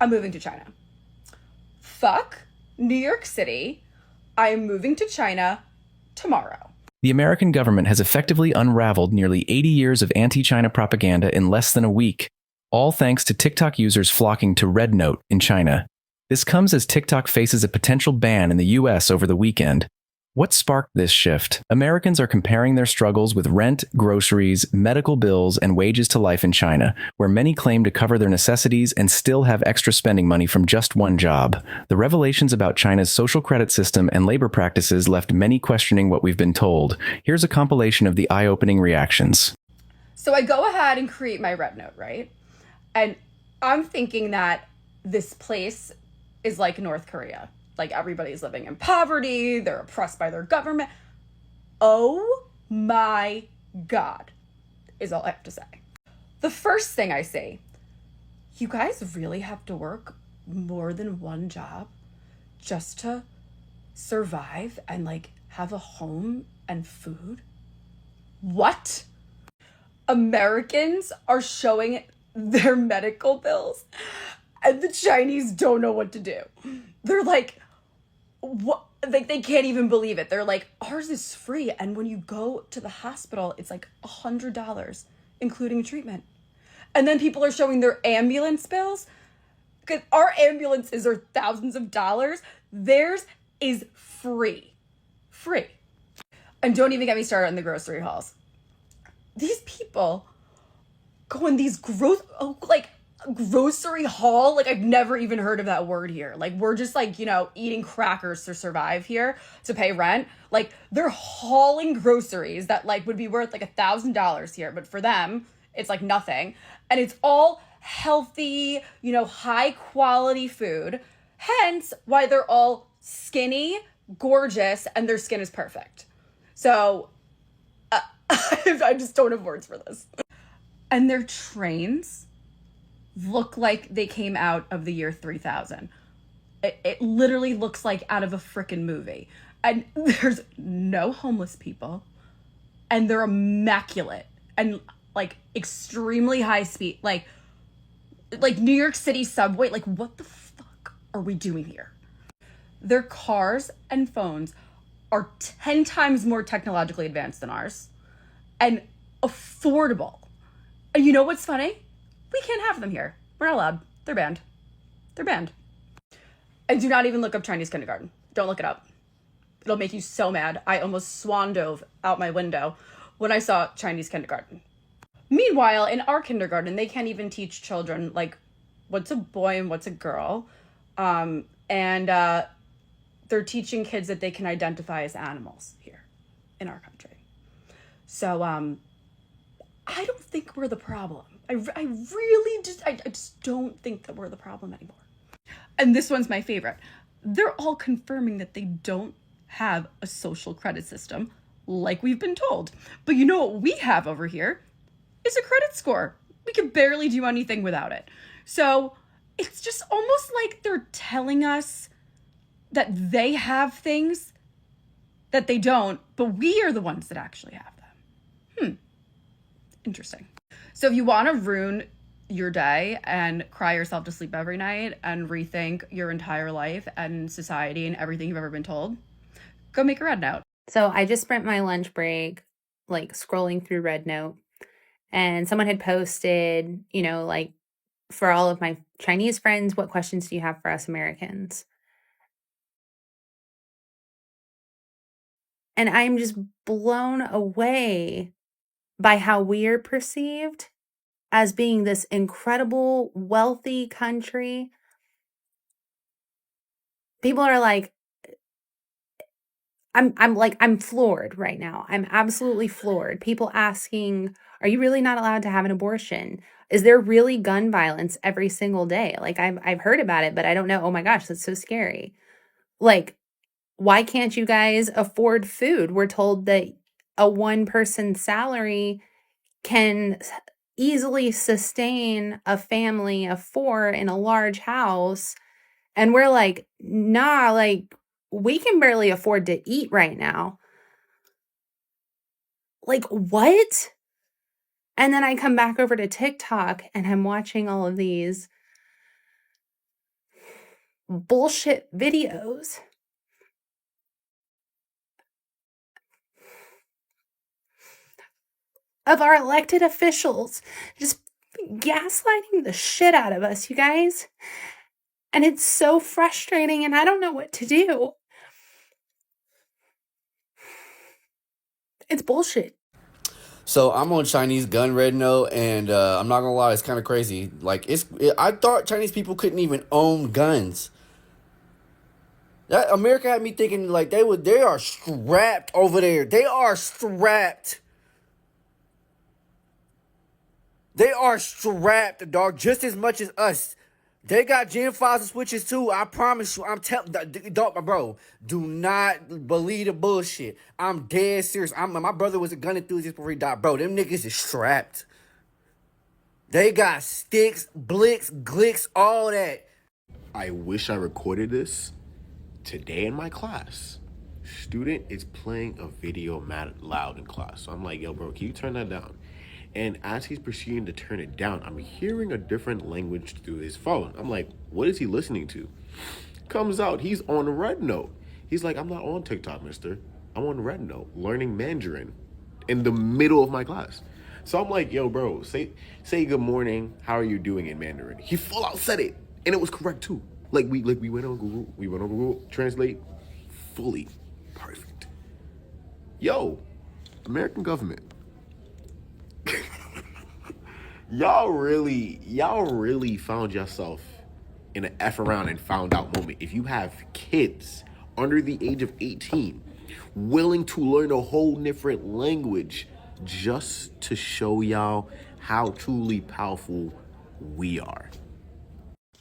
I'm moving to China. Fuck New York City. I am moving to China tomorrow. The American government has effectively unraveled nearly 80 years of anti-China propaganda in less than a week, all thanks to TikTok users flocking to Red Note in China. This comes as TikTok faces a potential ban in the US over the weekend. What sparked this shift? Americans are comparing their struggles with rent, groceries, medical bills, and wages to life in China, where many claim to cover their necessities and still have extra spending money from just one job. The revelations about China's social credit system and labor practices left many questioning what we've been told. Here's a compilation of the eye-opening reactions. So I go ahead and create my Red Note, right? And I'm thinking that this place is like North Korea. Like everybody's living in poverty, they're oppressed by their government. Oh my God, is all I have to say. The first thing I say, you guys really have to work more than one job just to survive and like have a home and food? What? Americans are showing their medical bills and the Chinese don't know what to do. They're like, what? Like they can't even believe it. They're like, ours is free. And when you go to the hospital, it's like $100, including treatment. And then people are showing their ambulance bills. Because our ambulances are thousands of dollars. Theirs is free. Free. And don't even get me started on the grocery hauls. These people go in these grocery haul. Like I've never even heard of that word here. Like we're just like, eating crackers to survive here to pay rent. Like they're hauling groceries that like would be worth like $1,000 here. But for them, it's like nothing. And it's all healthy, high quality food. Hence why they're all skinny, gorgeous, and their skin is perfect. So I just don't have words for this. And their trains look like they came out of the year 3000. It literally looks like out of a frickin' movie. And there's no homeless people. And they're immaculate. And like extremely high speed. Like New York City subway. Like what the fuck are we doing here? Their cars and phones are 10 times more technologically advanced than ours. And affordable. And you know what's funny? We can't have them here. We're not allowed. They're banned. They're banned. And do not even look up Chinese kindergarten. Don't look it up. It'll make you so mad. I almost swan dove out my window when I saw Chinese kindergarten. Meanwhile, in our kindergarten, they can't even teach children, like, what's a boy and what's a girl. And they're teaching kids that they can identify as animals here in our country. So, I don't think we're the problem. I really just don't think that we're the problem anymore. And this one's my favorite. They're all confirming that they don't have a social credit system like we've been told. But you know what we have over here is a credit score. We can barely do anything without it. So it's just almost like they're telling us that they have things that they don't, but we are the ones that actually have them. Interesting. So if you want to ruin your day and cry yourself to sleep every night and rethink your entire life and society and everything you've ever been told, go make a Red Note. So I just spent my lunch break like scrolling through Red Note, and someone had posted, like, for all of my Chinese friends, what questions do you have for us Americans? And I'm just blown away by how we are perceived as being this incredible, wealthy country. People are like, I'm floored right now. I'm absolutely floored. People asking, are you really not allowed to have an abortion? Is there really gun violence every single day? Like I've heard about it, but I don't know. Oh my gosh, that's so scary. Like, why can't you guys afford food? We're told that a one-person salary can easily sustain a family of 4 in a large house. And we're like, nah, like we can barely afford to eat right now. Like, what? And then I come back over to TikTok and I'm watching all of these bullshit videos of our elected officials just gaslighting the shit out of us, you guys. And it's so frustrating, and I don't know what to do. It's bullshit. So I'm on Chinese gun red note, and I'm not gonna lie, it's kind of crazy. Like I thought Chinese people couldn't even own guns. That America had me thinking like they are strapped over there. They are strapped. They are strapped, dog, just as much as us. They got Gen 5s and switches too. I promise you. I'm telling, bro. Do not believe the bullshit. I'm dead serious. My brother was a gun enthusiast before he died, bro. Them niggas is strapped. They got sticks, blicks, glicks, all that. I wish I recorded this today in my class. Student is playing a video mad loud in class. So I'm like, yo, bro, can you turn that down? And as he's proceeding to turn it down, I'm hearing a different language through his phone. I'm like, what is he listening to? Comes out, he's on Red Note. He's like, I'm not on TikTok, mister. I'm on Red Note, learning Mandarin in the middle of my class. So I'm like, yo, bro, say good morning. How are you doing in Mandarin? He full out said it, and it was correct too. Like we went on Google. We went on Google Translate, fully perfect. Yo, American government. Y'all really found yourself in an F around and found out moment. If you have kids under the age of 18 willing to learn a whole different language just to show y'all how truly powerful we are.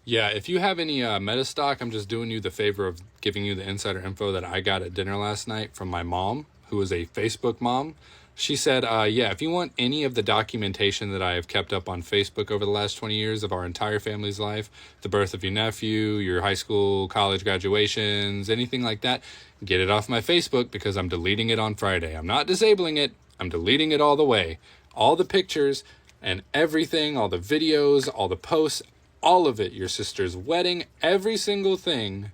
Yeah, if you have any meta stock, I'm just doing you the favor of giving you the insider info that I got at dinner last night from my mom, who is a Facebook mom. She said, yeah, if you want any of the documentation that I have kept up on Facebook over the last 20 years of our entire family's life, the birth of your nephew, your high school, college graduations, anything like that, get it off my Facebook because I'm deleting it on Friday. I'm not disabling it. I'm deleting it all the way. All the pictures and everything, all the videos, all the posts, all of it, your sister's wedding, every single thing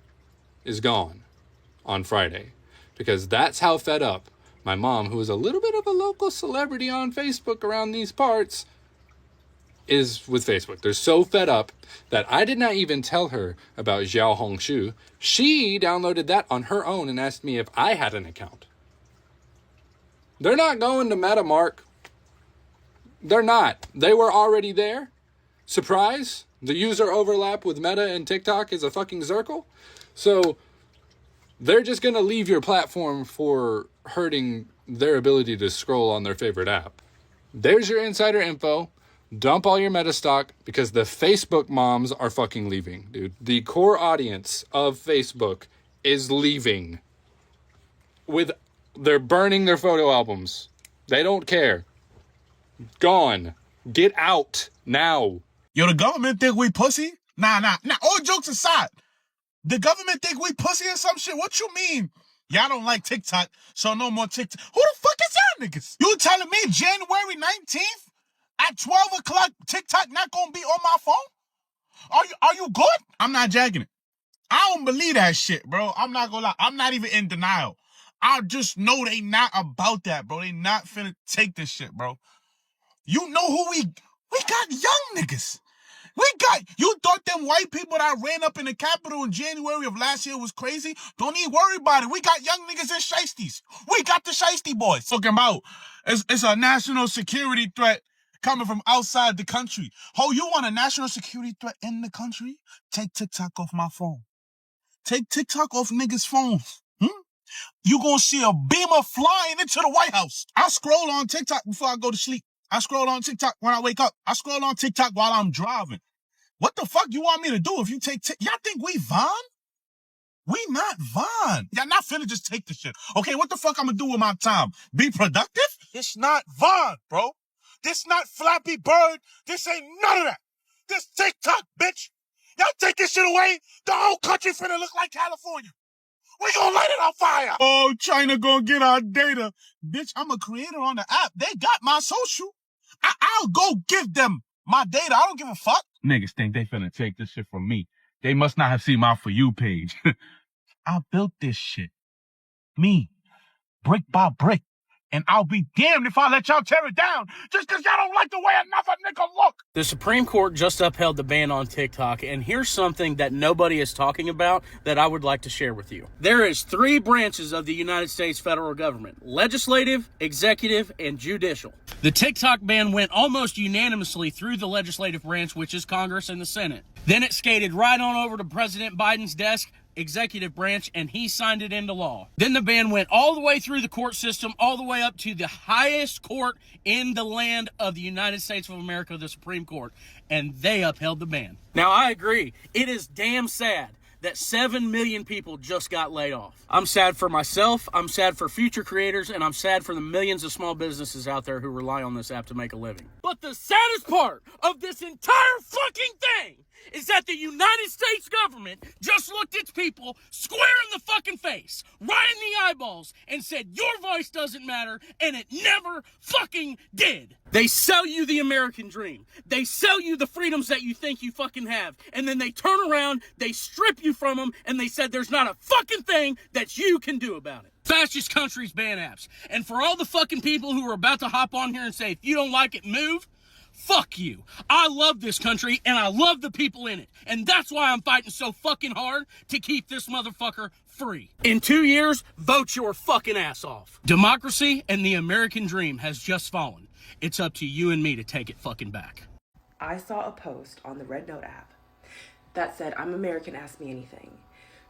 is gone on Friday because that's how fed up my mom, who is a little bit of a local celebrity on Facebook around these parts, is with Facebook. They're so fed up that I did not even tell her about Xiaohongshu. She downloaded that on her own and asked me if I had an account. They're not going to Meta, Mark. They're not. They were already there. Surprise. The user overlap with Meta and TikTok is a fucking circle. So they're just going to leave your platform for hurting their ability to scroll on their favorite app. There's your insider info. Dump all your meta stock because the Facebook moms are fucking leaving, dude. The core audience of Facebook is leaving. They're burning their photo albums. They don't care. Gone. Get out now. Yo, the government think we pussy? Nah. All jokes aside, the government think we pussy or some shit? What you mean? Y'all don't like TikTok, so no more TikTok. Who the fuck is y'all niggas? You telling me January 19th at 12 o'clock, TikTok not gonna be on my phone? Are you good? I'm not jacking it. I don't believe that shit, bro. I'm not gonna lie. I'm not even in denial. I just know they not about that, bro. They not finna take this shit, bro. You know who we got young niggas. You thought them white people that ran up in the Capitol in January of last year was crazy? Don't even worry about it. We got young niggas and shiesties. We got the shiesty boys. Talking about it's a national security threat coming from outside the country. Oh, you want a national security threat in the country? Take TikTok off my phone. Take TikTok off niggas' phones. You gonna see a beamer flying into the White House. I scroll on TikTok before I go to sleep. I scroll on TikTok when I wake up. I scroll on TikTok while I'm driving. What the fuck you want me to do if you take y'all think we Vaughn? We not Vaughn. Y'all not finna just take the shit. Okay, what the fuck I'm gonna do with my time? Be productive? It's not Vaughn, bro. This not Flappy Bird. This ain't none of that. This TikTok, bitch. Y'all take this shit away, the whole country finna look like California. We gonna light it on fire. Oh, China gonna get our data. Bitch, I'm a creator on the app. They got my social. I'll go give them my data. I don't give a fuck. Niggas think they finna take this shit from me. They must not have seen my For You page. I built this shit. Me. Brick by brick. And I'll be damned if I let y'all tear it down just because y'all don't like the way another nigga look. The Supreme Court just upheld the ban on TikTok, and here's something that nobody is talking about that I would like to share with you. There is 3 branches of the United States federal government: legislative, executive, and judicial. The TikTok ban went almost unanimously through the legislative branch, which is Congress and the Senate. Then it skated right on over to President Biden's desk, executive branch, and he signed it into law. Then the ban went all the way through the court system, all the way up to the highest court in the land of the United States of America, the Supreme Court, and they upheld the ban. Now, I agree. It is damn sad that 7 million people just got laid off. I'm sad for myself, I'm sad for future creators, and I'm sad for the millions of small businesses out there who rely on this app to make a living. But the saddest part of this entire fucking thing is that the United States government just looked its people square in the fucking face, right in the eyeballs, and said, your voice doesn't matter, and it never fucking did. They sell you the American dream. They sell you the freedoms that you think you fucking have, and then they turn around, they strip you from them, and they said there's not a fucking thing that you can do about it. Fascist countries ban apps. And for all the fucking people who are about to hop on here and say, if you don't like it, move, fuck you. I love this country, and I love the people in it. And that's why I'm fighting so fucking hard to keep this motherfucker free. In 2 years, vote your fucking ass off. Democracy and the American dream has just fallen. It's up to you and me to take it fucking back. I saw a post on the Red Note app that said, I'm American, ask me anything.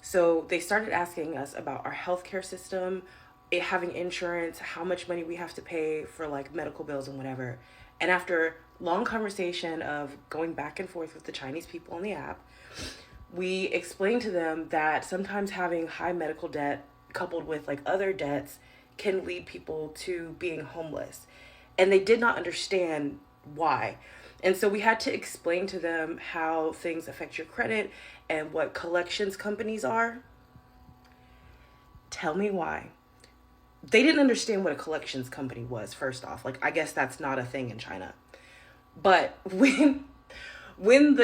So they started asking us about our healthcare system, it having insurance, how much money we have to pay for like medical bills and whatever. And after long conversation of going back and forth with the Chinese people on the app, we explained to them that sometimes having high medical debt coupled with like other debts can lead people to being homeless. And they did not understand why. And so we had to explain to them how things affect your credit and what collections companies are. Tell me why. They didn't understand what a collections company was, first off. Like, I guess that's not a thing in China. But when one of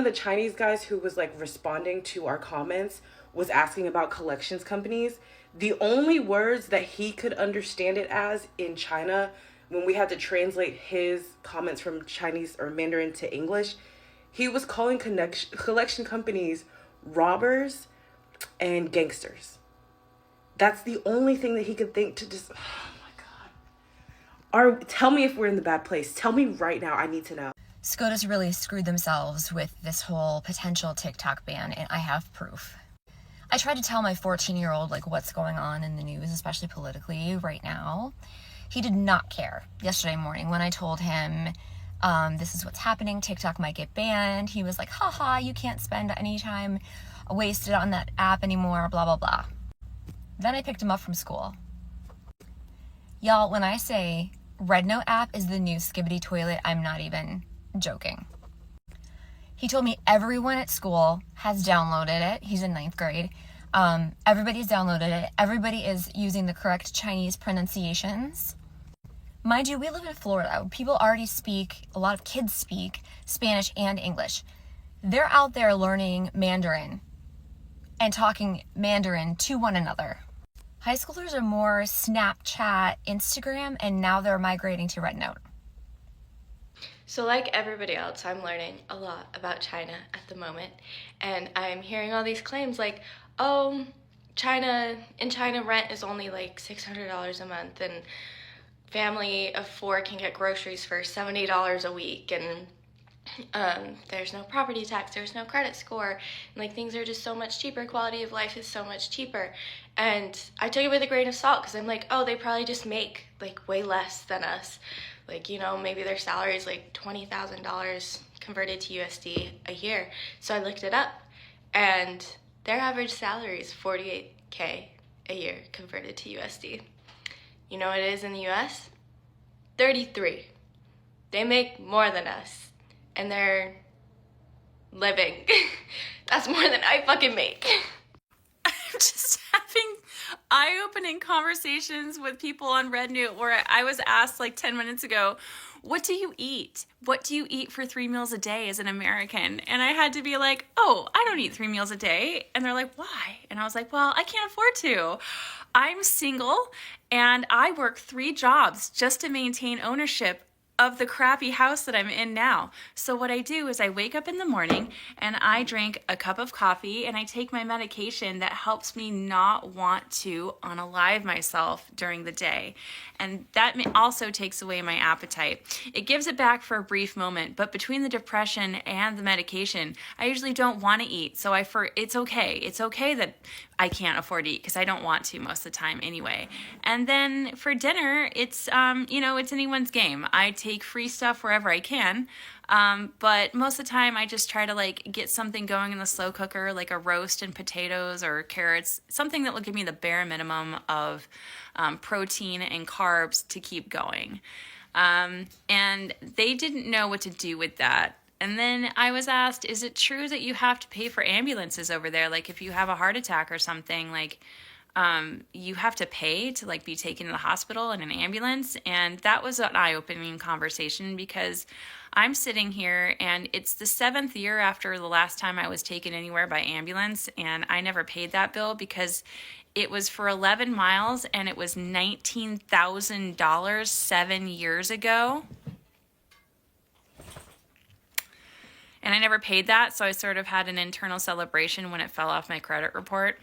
the Chinese guys who was like responding to our comments was asking about collections companies, the only words that he could understand it as in China, when we had to translate his comments from Chinese or Mandarin to English, he was calling collection companies robbers and gangsters. That's the only thing that he could think to just, oh my God. Tell me if we're in the bad place. Tell me right now. I need to know. SCOTUS really screwed themselves with this whole potential TikTok ban, and I have proof. I tried to tell my 14-year-old like what's going on in the news, especially politically right now. He did not care yesterday morning when I told him this is what's happening, TikTok might get banned. He was like, haha, you can't spend any time wasted on that app anymore, blah, blah, blah. Then I picked him up from school. Y'all, when I say Red Note app is the new Skibbity toilet, I'm not even joking. He told me everyone at school has downloaded it. He's in 9th grade. Everybody's downloaded it. Everybody is using the correct Chinese pronunciations. Mind you, we live in Florida. People already speak, a lot of kids speak Spanish and English. They're out there learning Mandarin and talking Mandarin to one another. High schoolers are more Snapchat, Instagram, and now they're migrating to Red Note. So like everybody else, I'm learning a lot about China at the moment, and I'm hearing all these claims like, oh, in China rent is only like $600 a month, and family of 4 can get groceries for $70 a week, and there's no property tax, there's no credit score, and like things are just so much cheaper, quality of life is so much cheaper. And I took it with a grain of salt because I'm like, oh, they probably just make like way less than us. Like, you know, maybe their salary is like $20,000 converted to USD a year. So I looked it up, and their average salary is $48K a year converted to USD. You know what it is in the US? 33. They make more than us, and they're living. That's more than I fucking make. I'm just having eye-opening conversations with people on Red Note where I was asked like 10 minutes ago, what do you eat? What do you eat for 3 meals a day as an American? And I had to be like, oh, I don't eat 3 meals a day. And they're like, why? And I was like, well, I can't afford to. I'm single and I work 3 jobs just to maintain ownership of the crappy house that I'm in now. So what I do is I wake up in the morning and I drink a cup of coffee and I take my medication that helps me not want to unalive myself during the day. And that also takes away my appetite. It gives it back for a brief moment, but between the depression and the medication, I usually don't want to eat. So it's okay. It's okay that I can't afford to eat because I don't want to most of the time anyway. And then for dinner, it's it's anyone's game. I take free stuff wherever I can. But most of the time I just try to like get something going in the slow cooker, like a roast and potatoes or carrots, something that will give me the bare minimum of protein and carbs to keep going. And they didn't know what to do with that. And then I was asked, is it true that you have to pay for ambulances over there? Like if you have a heart attack or something, like you have to pay to like be taken to the hospital in an ambulance. And that was an eye-opening conversation because I'm sitting here and it's the 7th year after the last time I was taken anywhere by ambulance, and I never paid that bill because it was for 11 miles and it was $19,000 7 years ago. And I never paid that, so I sort of had an internal celebration when it fell off my credit report,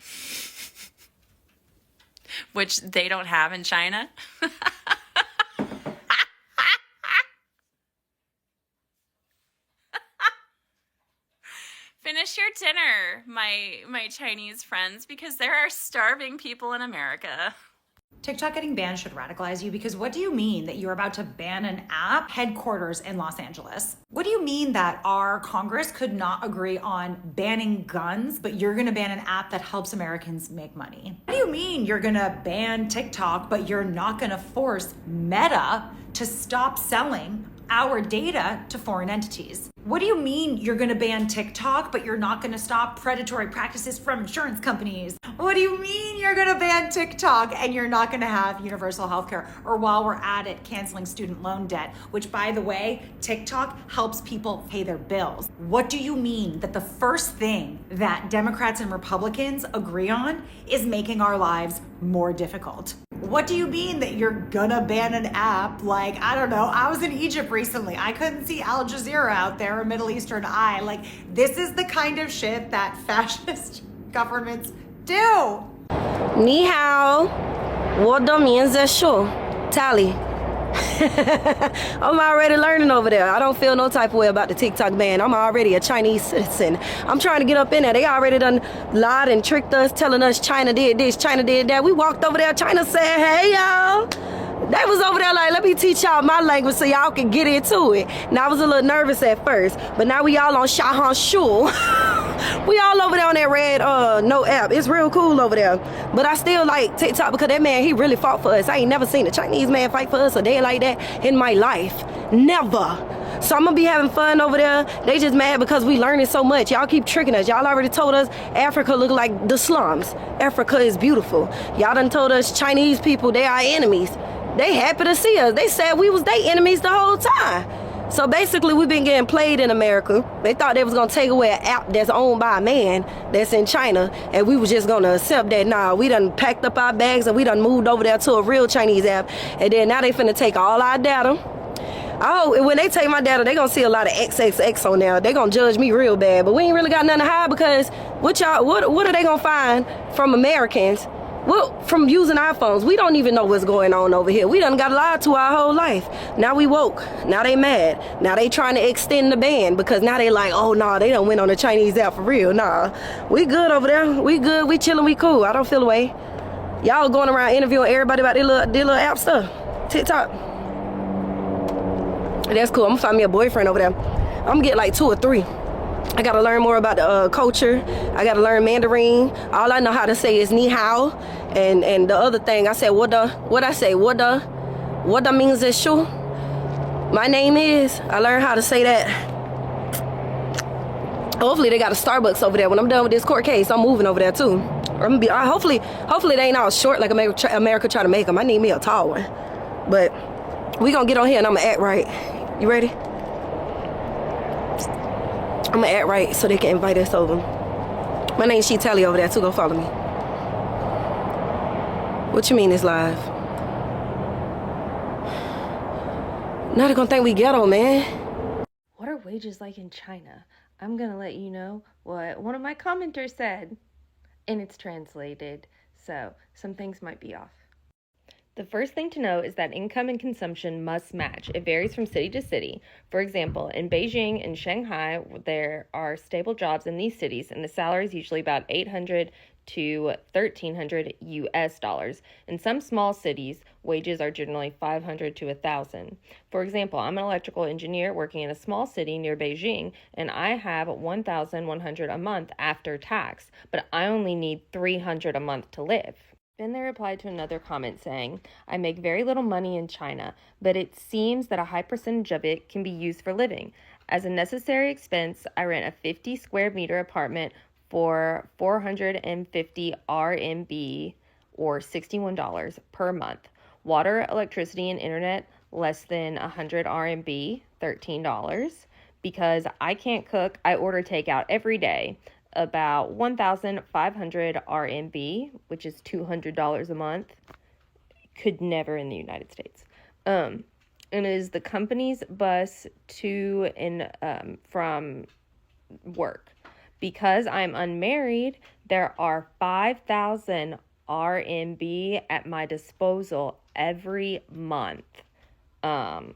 which they don't have in China. Finish your dinner, my Chinese friends, because there are starving people in America. TikTok getting banned should radicalize you, because what do you mean that you're about to ban an app headquarters in Los Angeles? What do you mean that our Congress could not agree on banning guns, but you're gonna ban an app that helps Americans make money? What do you mean you're gonna ban TikTok, but you're not gonna force Meta to stop selling our data to foreign entities? What do you mean you're gonna ban TikTok, but you're not gonna stop predatory practices from insurance companies? What do you mean you're gonna ban TikTok and you're not gonna have universal healthcare? Or while we're at it, canceling student loan debt, which by the way, TikTok helps people pay their bills. What do you mean that the first thing that Democrats and Republicans agree on is making our lives more difficult? What do you mean that you're gonna ban an app? Like, I don't know, I was in Egypt recently. I couldn't see Al Jazeera out there, or Middle Eastern Eye. Like, this is the kind of shit that fascist governments do. Ni hao, wo de mian ze shu, tally. I'm already learning over there. I don't feel no type of way about the TikTok ban. I'm already a Chinese citizen. I'm trying to get up in there. They already done lied and tricked us, telling us China did this, China did that. We walked over there, China said, hey y'all. They was over there like, let me teach y'all my language so y'all can get into it. Now I was a little nervous at first, but now we all on Xiaohongshu. We all over there on that red no app. It's real cool over there. But I still like TikTok because that man, he really fought for us. I ain't never seen a Chinese man fight for us a day like that in my life. Never. So I'm gonna be having fun over there. They just mad because we learning so much. Y'all keep tricking us. Y'all already told us Africa look like the slums. Africa is beautiful. Y'all done told us Chinese people, they are enemies. They happy to see us. They said we was their enemies the whole time. So basically, we've been getting played in America. They thought they was gonna take away an app that's owned by a man that's in China, and we was just gonna accept that. Nah, we done packed up our bags and we done moved over there to a real Chinese app, and then now they finna take all our data. Oh, when they take my data, they gonna see a lot of XXX on there. They gonna judge me real bad, but we ain't really got nothing to hide because what are they gonna find from Americans? Well, from using iPhones, we don't even know what's going on over here. We done got lied to our whole life. Now we woke. Now they mad. Now they trying to extend the ban because now they like, oh, nah, they done went on the Chinese app for real. Nah, we good over there. We good. We chilling. We cool. I don't feel away. Y'all going around interviewing everybody about their little app stuff. TikTok. That's cool. I'm gonna find me a boyfriend over there. I'm gonna get like 2 or 3. I gotta learn more about the culture. I gotta learn Mandarin. All I know how to say is ni hao, and the other thing I said what means is shu. My name is. I learned how to say that. Hopefully they got a Starbucks over there. When I'm done with this court case, I'm moving over there too. Or I'm gonna be. Hopefully they ain't all short like America try to make them. I need me a tall one, but We gonna get on here and I'm gonna act right. You ready? I'm gonna act right so they can invite us over. My name's She-Tally over there too. Go follow me. What you mean it's live? Now they're gonna think we ghetto, man. What are wages like in China? I'm gonna let you know what one of my commenters said. And it's translated, so some things might be off. The first thing to know is that income and consumption must match. It varies from city to city. For example, in Beijing and Shanghai, there are stable jobs in these cities, and the salary is usually about 800 to 1,300 US dollars. In some small cities, wages are generally 500 to 1,000. For example, I'm an electrical engineer working in a small city near Beijing, and I have 1,100 a month after tax, but I only need 300 a month to live. Then they replied to another comment saying, I make very little money in China, but it seems that a high percentage of it can be used for living. As a necessary expense, I rent a 50 square meter apartment for 450 RMB or $61 per month. Water, electricity, and internet less than 100 RMB, $13. Because I can't cook, I order takeout every day. About 1,500 RMB, which is $200 a month, could never in the United States. And it is the company's bus to and from work. Because I'm unmarried, there are 5,000 RMB at my disposal every month. Let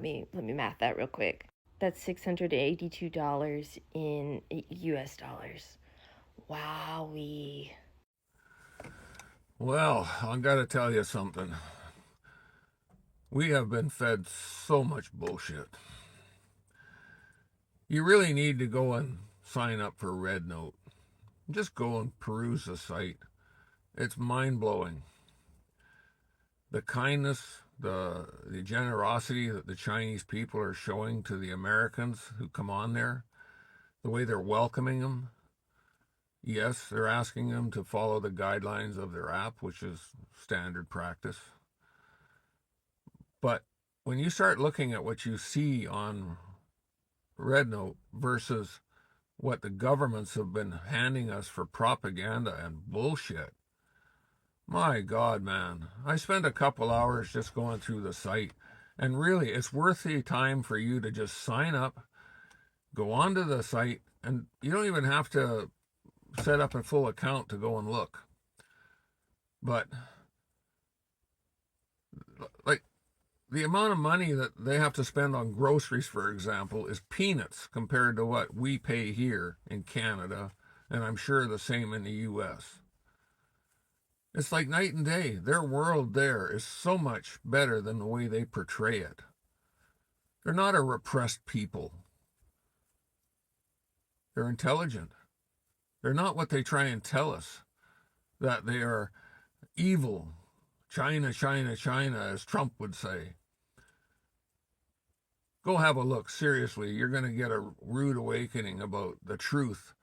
me math that real quick. That's $682 in US dollars. Wowee. Well, I gotta tell you something. We have been fed so much bullshit. You really need to go and sign up for Red Note. Just go and peruse the site. It's mind-blowing. The kindness, the generosity that the Chinese people are showing to the Americans who come on there, the way they're welcoming them. Yes, they're asking them to follow the guidelines of their app, which is standard practice. But when you start looking at what you see on Red Note versus what the governments have been handing us for propaganda and bullshit, my God, man, I spent a couple hours just going through the site, and really, it's worth the time for you to just sign up, go onto the site, and you don't even have to set up a full account to go and look. But, like, the amount of money that they have to spend on groceries, for example, is peanuts compared to what we pay here in Canada, and I'm sure the same in the U.S. It's like night and day. Their world there is so much better than the way they portray it. They're not a repressed people. They're intelligent. They're not what they try and tell us, that they are evil. China, China, China, as Trump would say. Go have a look. Seriously, you're going to get a rude awakening about the truth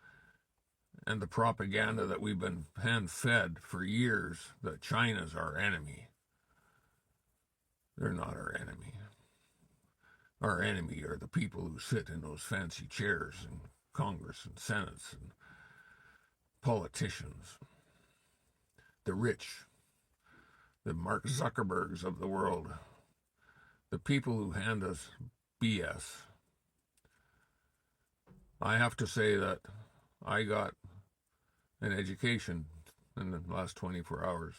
and the propaganda that we've been hand-fed for years, that China's our enemy. They're not our enemy. Our enemy are the people who sit in those fancy chairs in Congress and Senates and politicians. The rich, the Mark Zuckerbergs of the world, the people who hand us BS. I have to say that I got an education in the last 24 hours,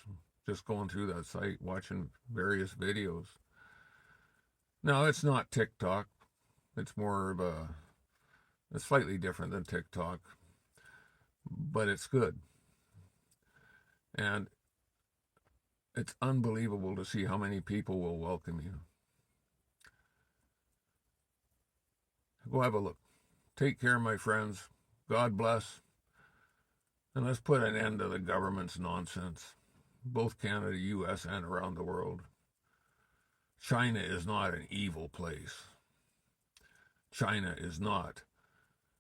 just going through that site, watching various videos. Now, it's not TikTok. It's more of it's slightly different than TikTok, but it's good. And it's unbelievable to see how many people will welcome you. Go have a look. Take care, my friends. God bless. And let's put an end to the government's nonsense, both Canada, U.S., and around the world. China is not an evil place. China is not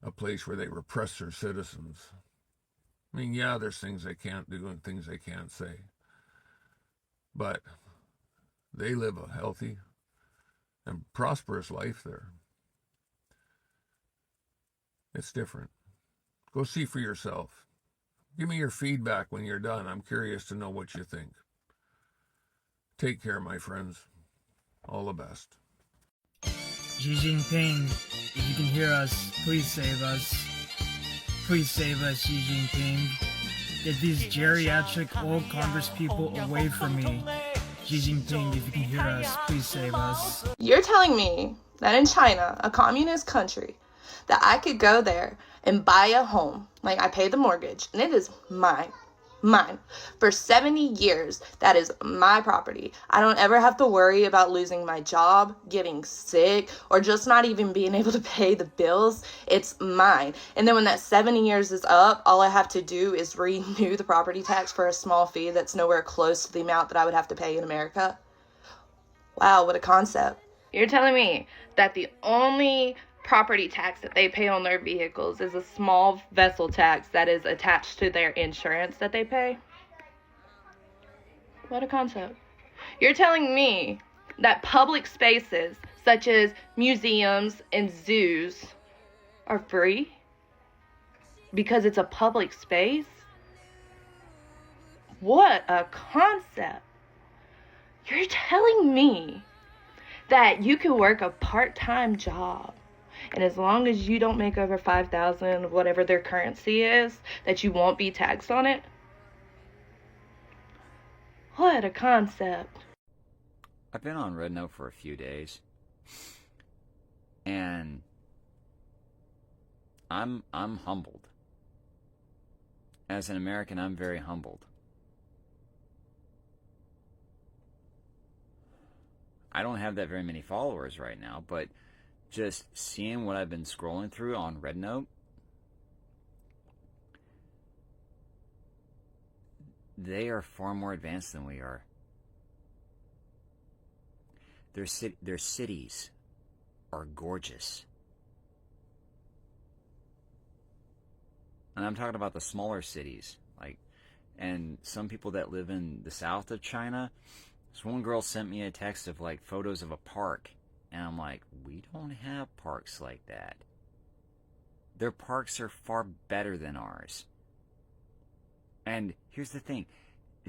a place where they repress their citizens. I mean, yeah, there's things they can't do and things they can't say. But They live a healthy and prosperous life there. It's different. Go see for yourself. Give me your feedback when you're done. I'm curious to know what you think. Take care, my friends. All the best. Xi Jinping, if you can hear us, please save us. Please save us, Xi Jinping. Get these geriatric old Congress people away from me. Xi Jinping, if you can hear us, please save us. You're telling me that in China, a communist country, that I could go there and buy a home, like I pay the mortgage, and it is mine, for 70 years. That is my property. I don't ever have to worry about losing my job, getting sick, or just not even being able to pay the bills. It's mine. And then when that 70 years is up, all I have to do is renew the property tax for a small fee that's nowhere close to the amount that I would have to pay in America. Wow, what a concept. You're telling me that the only property tax that they pay on their vehicles is a small vessel tax that is attached to their insurance that they pay? What a concept. You're telling me that public spaces such as museums and zoos are free because it's a public space? What a concept. You're telling me that you can work a part-time job, and as long as you don't make over 5,000, whatever their currency is, that you won't be taxed on it? What a concept. I've been on Red Note for a few days, and I'm humbled. As an American, I'm very humbled. I don't have that very many followers right now, but just seeing what I've been scrolling through on Red Note, they are far more advanced than we are. Their cities are gorgeous. And I'm talking about the smaller cities, and some people that live in the south of China. This one girl sent me a text of photos of a park, and I'm like, we don't have parks like that. Their parks are far better than ours. And here's the thing,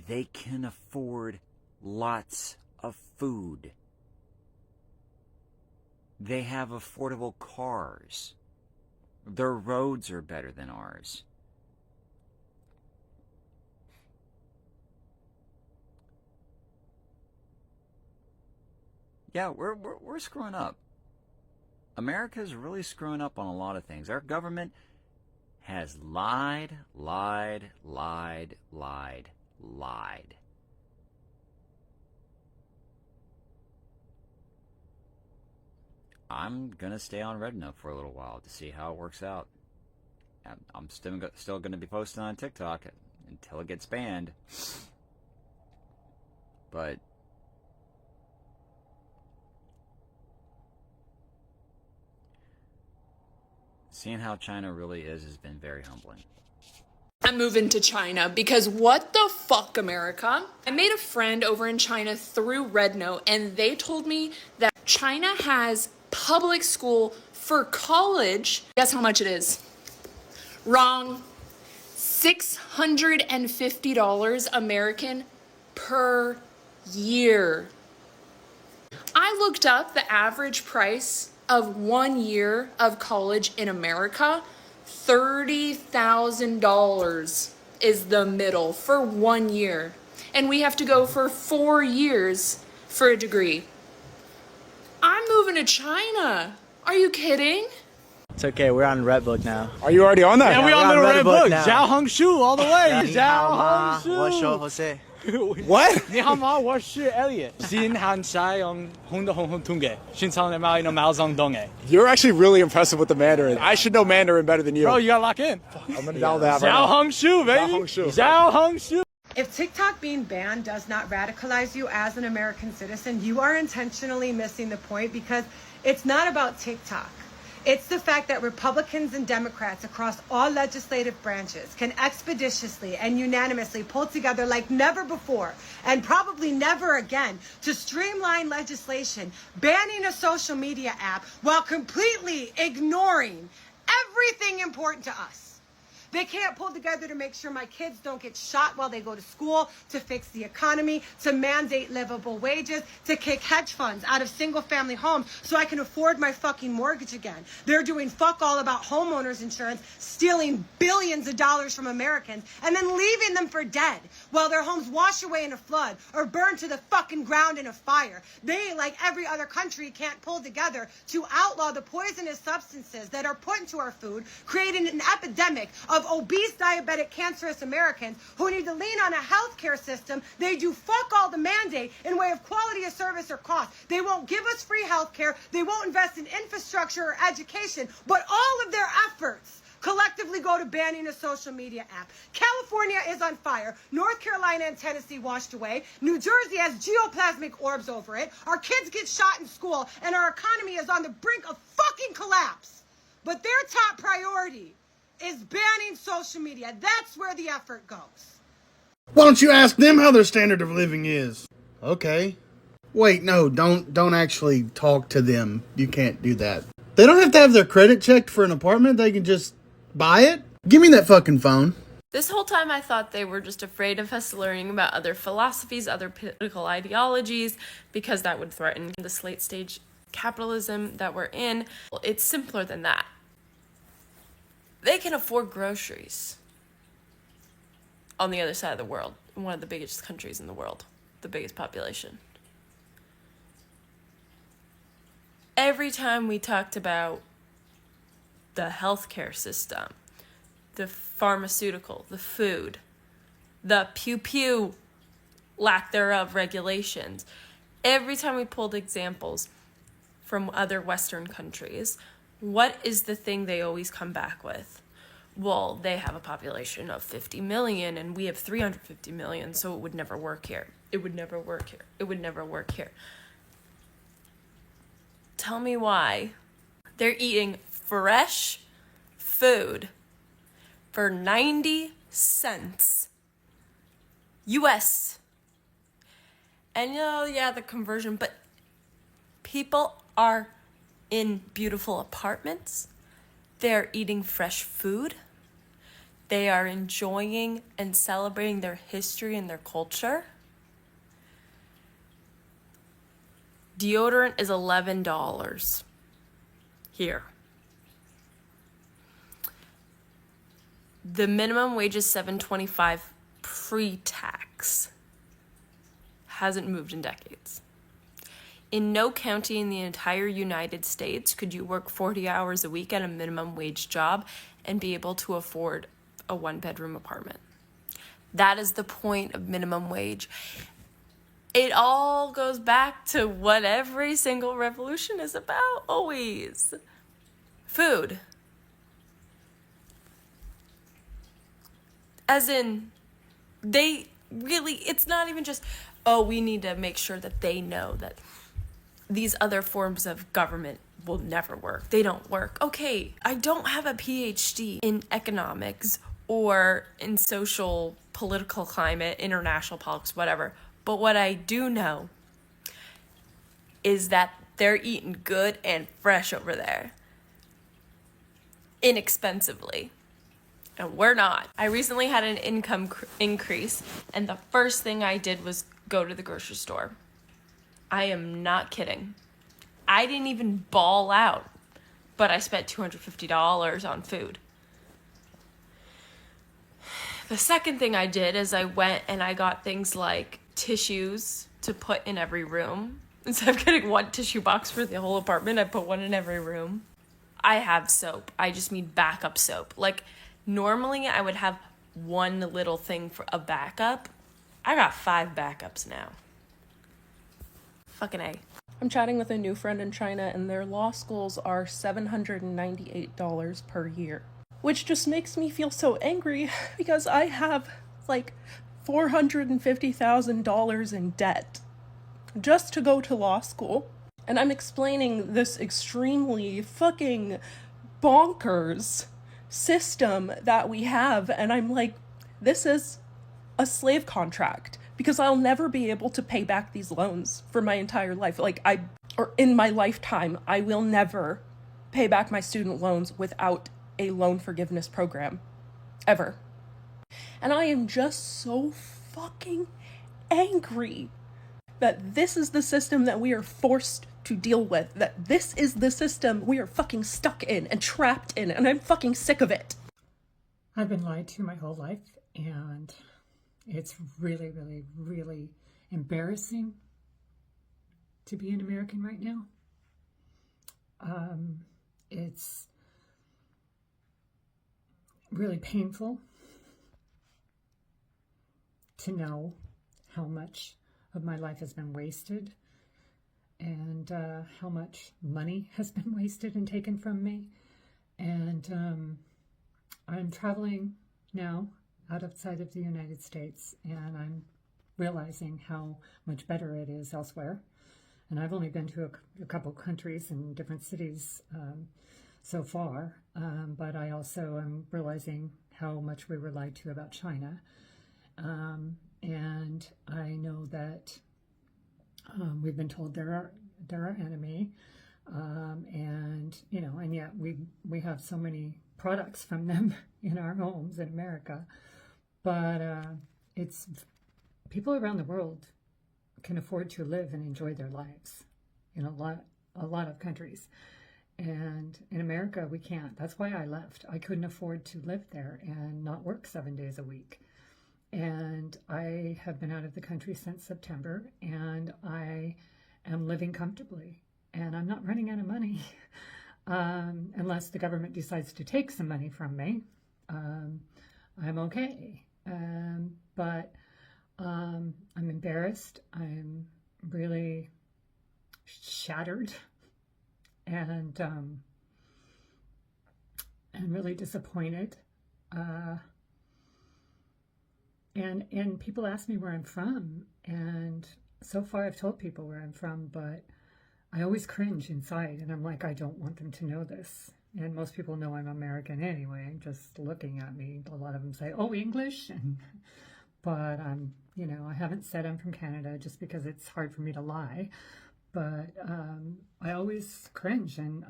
they can afford lots of food. They have affordable cars. Their roads are better than ours. Yeah, we're screwing up. America's really screwing up on a lot of things. Our government has lied. I'm gonna stay on Red Note for a little while to see how it works out. I'm still gonna be posting on TikTok until it gets banned. But seeing how China really is has been very humbling. I'm moving to China because what the fuck, America? I made a friend over in China through Red Note, and they told me that China has public school for college. Guess how much it is? Wrong. $650 American per year. I looked up the average price of 1 year of college in America. $30,000 is the middle for 1 year. And we have to go for 4 years for a degree. I'm moving to China. Are you kidding? It's okay, we're on Redbook now. Are you already on that? Yeah, we're on the Redbook. Xiaohongshu all the way. Xiaohongshu. 我说 Jose. What? 你好吗？我是 Elliot. 新汉菜用红的红红通嘅，寻常的猫用毛上东嘅。 You're actually really impressive with the Mandarin. I should know Mandarin better than you. Bro, you gotta lock in. I'm gonna dial that right now. Xiaohongshu, baby. Xiaohongshu. If TikTok being banned does not radicalize you as an American citizen, you are intentionally missing the point, because it's not about TikTok. It's the fact that Republicans and Democrats across all legislative branches can expeditiously and unanimously pull together like never before and probably never again to streamline legislation banning a social media app while completely ignoring everything important to us. They can't pull together to make sure my kids don't get shot while they go to school, to fix the economy, to mandate livable wages, to kick hedge funds out of single-family homes so I can afford my fucking mortgage again. They're doing fuck all about homeowners insurance, stealing billions of dollars from Americans, and then leaving them for dead while their homes wash away in a flood or burn to the fucking ground in a fire. They, like every other country, can't pull together to outlaw the poisonous substances that are put into our food, creating an epidemic of obese, diabetic, cancerous Americans who need to lean on a healthcare system. They do fuck all the mandate in way of quality of service or cost. They won't give us free healthcare. They won't invest in infrastructure or education, but all of their efforts collectively go to banning a social media app. California is on fire. North Carolina and Tennessee washed away. New Jersey has geoplasmic orbs over it. Our kids get shot in school, and our economy is on the brink of fucking collapse. But their top priority is banning social media. That's where the effort goes. Why don't you ask them how their standard of living is? Okay. Wait, no, don't actually talk to them. You can't do that. They don't have to have their credit checked for an apartment. They can just buy it. Give me that fucking phone. This whole time I thought they were just afraid of us learning about other philosophies, other political ideologies, because that would threaten this late stage capitalism that we're in. It's simpler than that. They can afford groceries on the other side of the world, in one of the biggest countries in the world, the biggest population. Every time we talked about the healthcare system, the pharmaceutical, the food, the pew-pew, lack thereof regulations, every time we pulled examples from other Western countries, what is the thing they always come back with? Well, they have a population of 50 million and we have 350 million, so it would never work here. It would never work here. It would never work here. Tell me why. They're eating fresh food for 90 cents US. And yeah, the conversion, but people are in beautiful apartments. They're eating fresh food. They are enjoying and celebrating their history and their culture. Deodorant is $11 here. The minimum wage is $7.25 pre-tax. Hasn't moved in decades. In no county in the entire United States could you work 40 hours a week at a minimum wage job and be able to afford a one-bedroom apartment. That is the point of minimum wage. It all goes back to what every single revolution is about, always. Food. As in, it's not even just, we need to make sure that they know that these other forms of government will never work. They don't work. Okay, I don't have a PhD in economics or in social, political climate, international politics, whatever. But what I do know is that they're eating good and fresh over there. Inexpensively. And we're not. I recently had an income increase, and the first thing I did was go to the grocery store. I am not kidding. I didn't even ball out, but I spent $250 on food. The second thing I did is I went and I got things like tissues to put in every room. Instead of getting one tissue box for the whole apartment, I put one in every room. I have soap. I just mean backup soap. Like, normally I would have one little thing for a backup. I got 5 backups now. Fucking A. I'm chatting with a new friend in China, and their law schools are $798 per year. Which just makes me feel so angry because I have like $450,000 in debt just to go to law school. And I'm explaining this extremely fucking bonkers system that we have. And I'm like, this is a slave contract because I'll never be able to pay back these loans for my entire life. Or in my lifetime, I will never pay back my student loans without a loan forgiveness program. Ever. And I am just so fucking angry that this is the system that we are forced to deal with, that this is the system we are fucking stuck in and trapped in, and I'm fucking sick of it. I've been lied to my whole life, and it's really, really, really embarrassing to be an American right now. It's really painful to know how much of my life has been wasted and how much money has been wasted and taken from me. And I'm traveling now outside of the United States, and I'm realizing how much better it is elsewhere. And I've only been to a couple countries and different cities so far, but I also am realizing how much we were lied to about China. And I know that we've been told they're our enemy, and and yet we have so many products from them in our homes in America. But it's people around the world can afford to live and enjoy their lives in a lot of countries, and in America we can't. That's why I left. I couldn't afford to live there and not work 7 days a week. And I have been out of the country since September, and I am living comfortably, and I'm not running out of money unless the government decides to take some money from me. I'm okay, but I'm embarrassed. I'm really shattered and really disappointed. And people ask me where I'm from, and so far I've told people where I'm from, but I always cringe inside, and I'm like, I don't want them to know this. And most people know I'm American anyway, just looking at me. A lot of them say, oh, English? But I'm, I haven't said I'm from Canada just because it's hard for me to lie. But I always cringe, and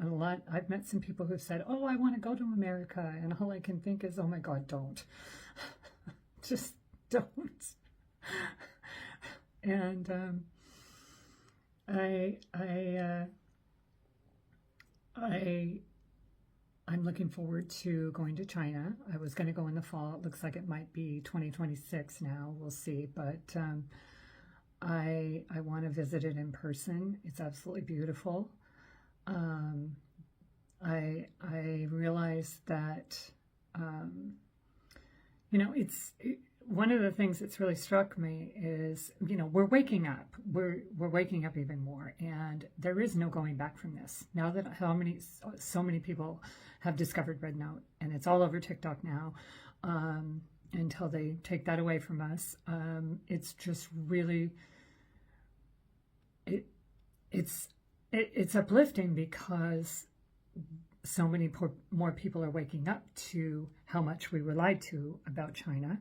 I've met some people who've said, oh, I want to go to America, and all I can think is, oh my God, don't. Just don't. And I'm looking forward to going to China. I was going to go in the fall. It looks like it might be 2026 now. We'll see. But I want to visit it in person. It's absolutely beautiful. I realize that one of the things that's really struck me is, we're waking up. We're waking up even more, and there is no going back from this. Now that so many people have discovered Red Note, and it's all over TikTok now, until they take that away from us, it's just really, it's uplifting because so many more people are waking up to how much we were lied to about China.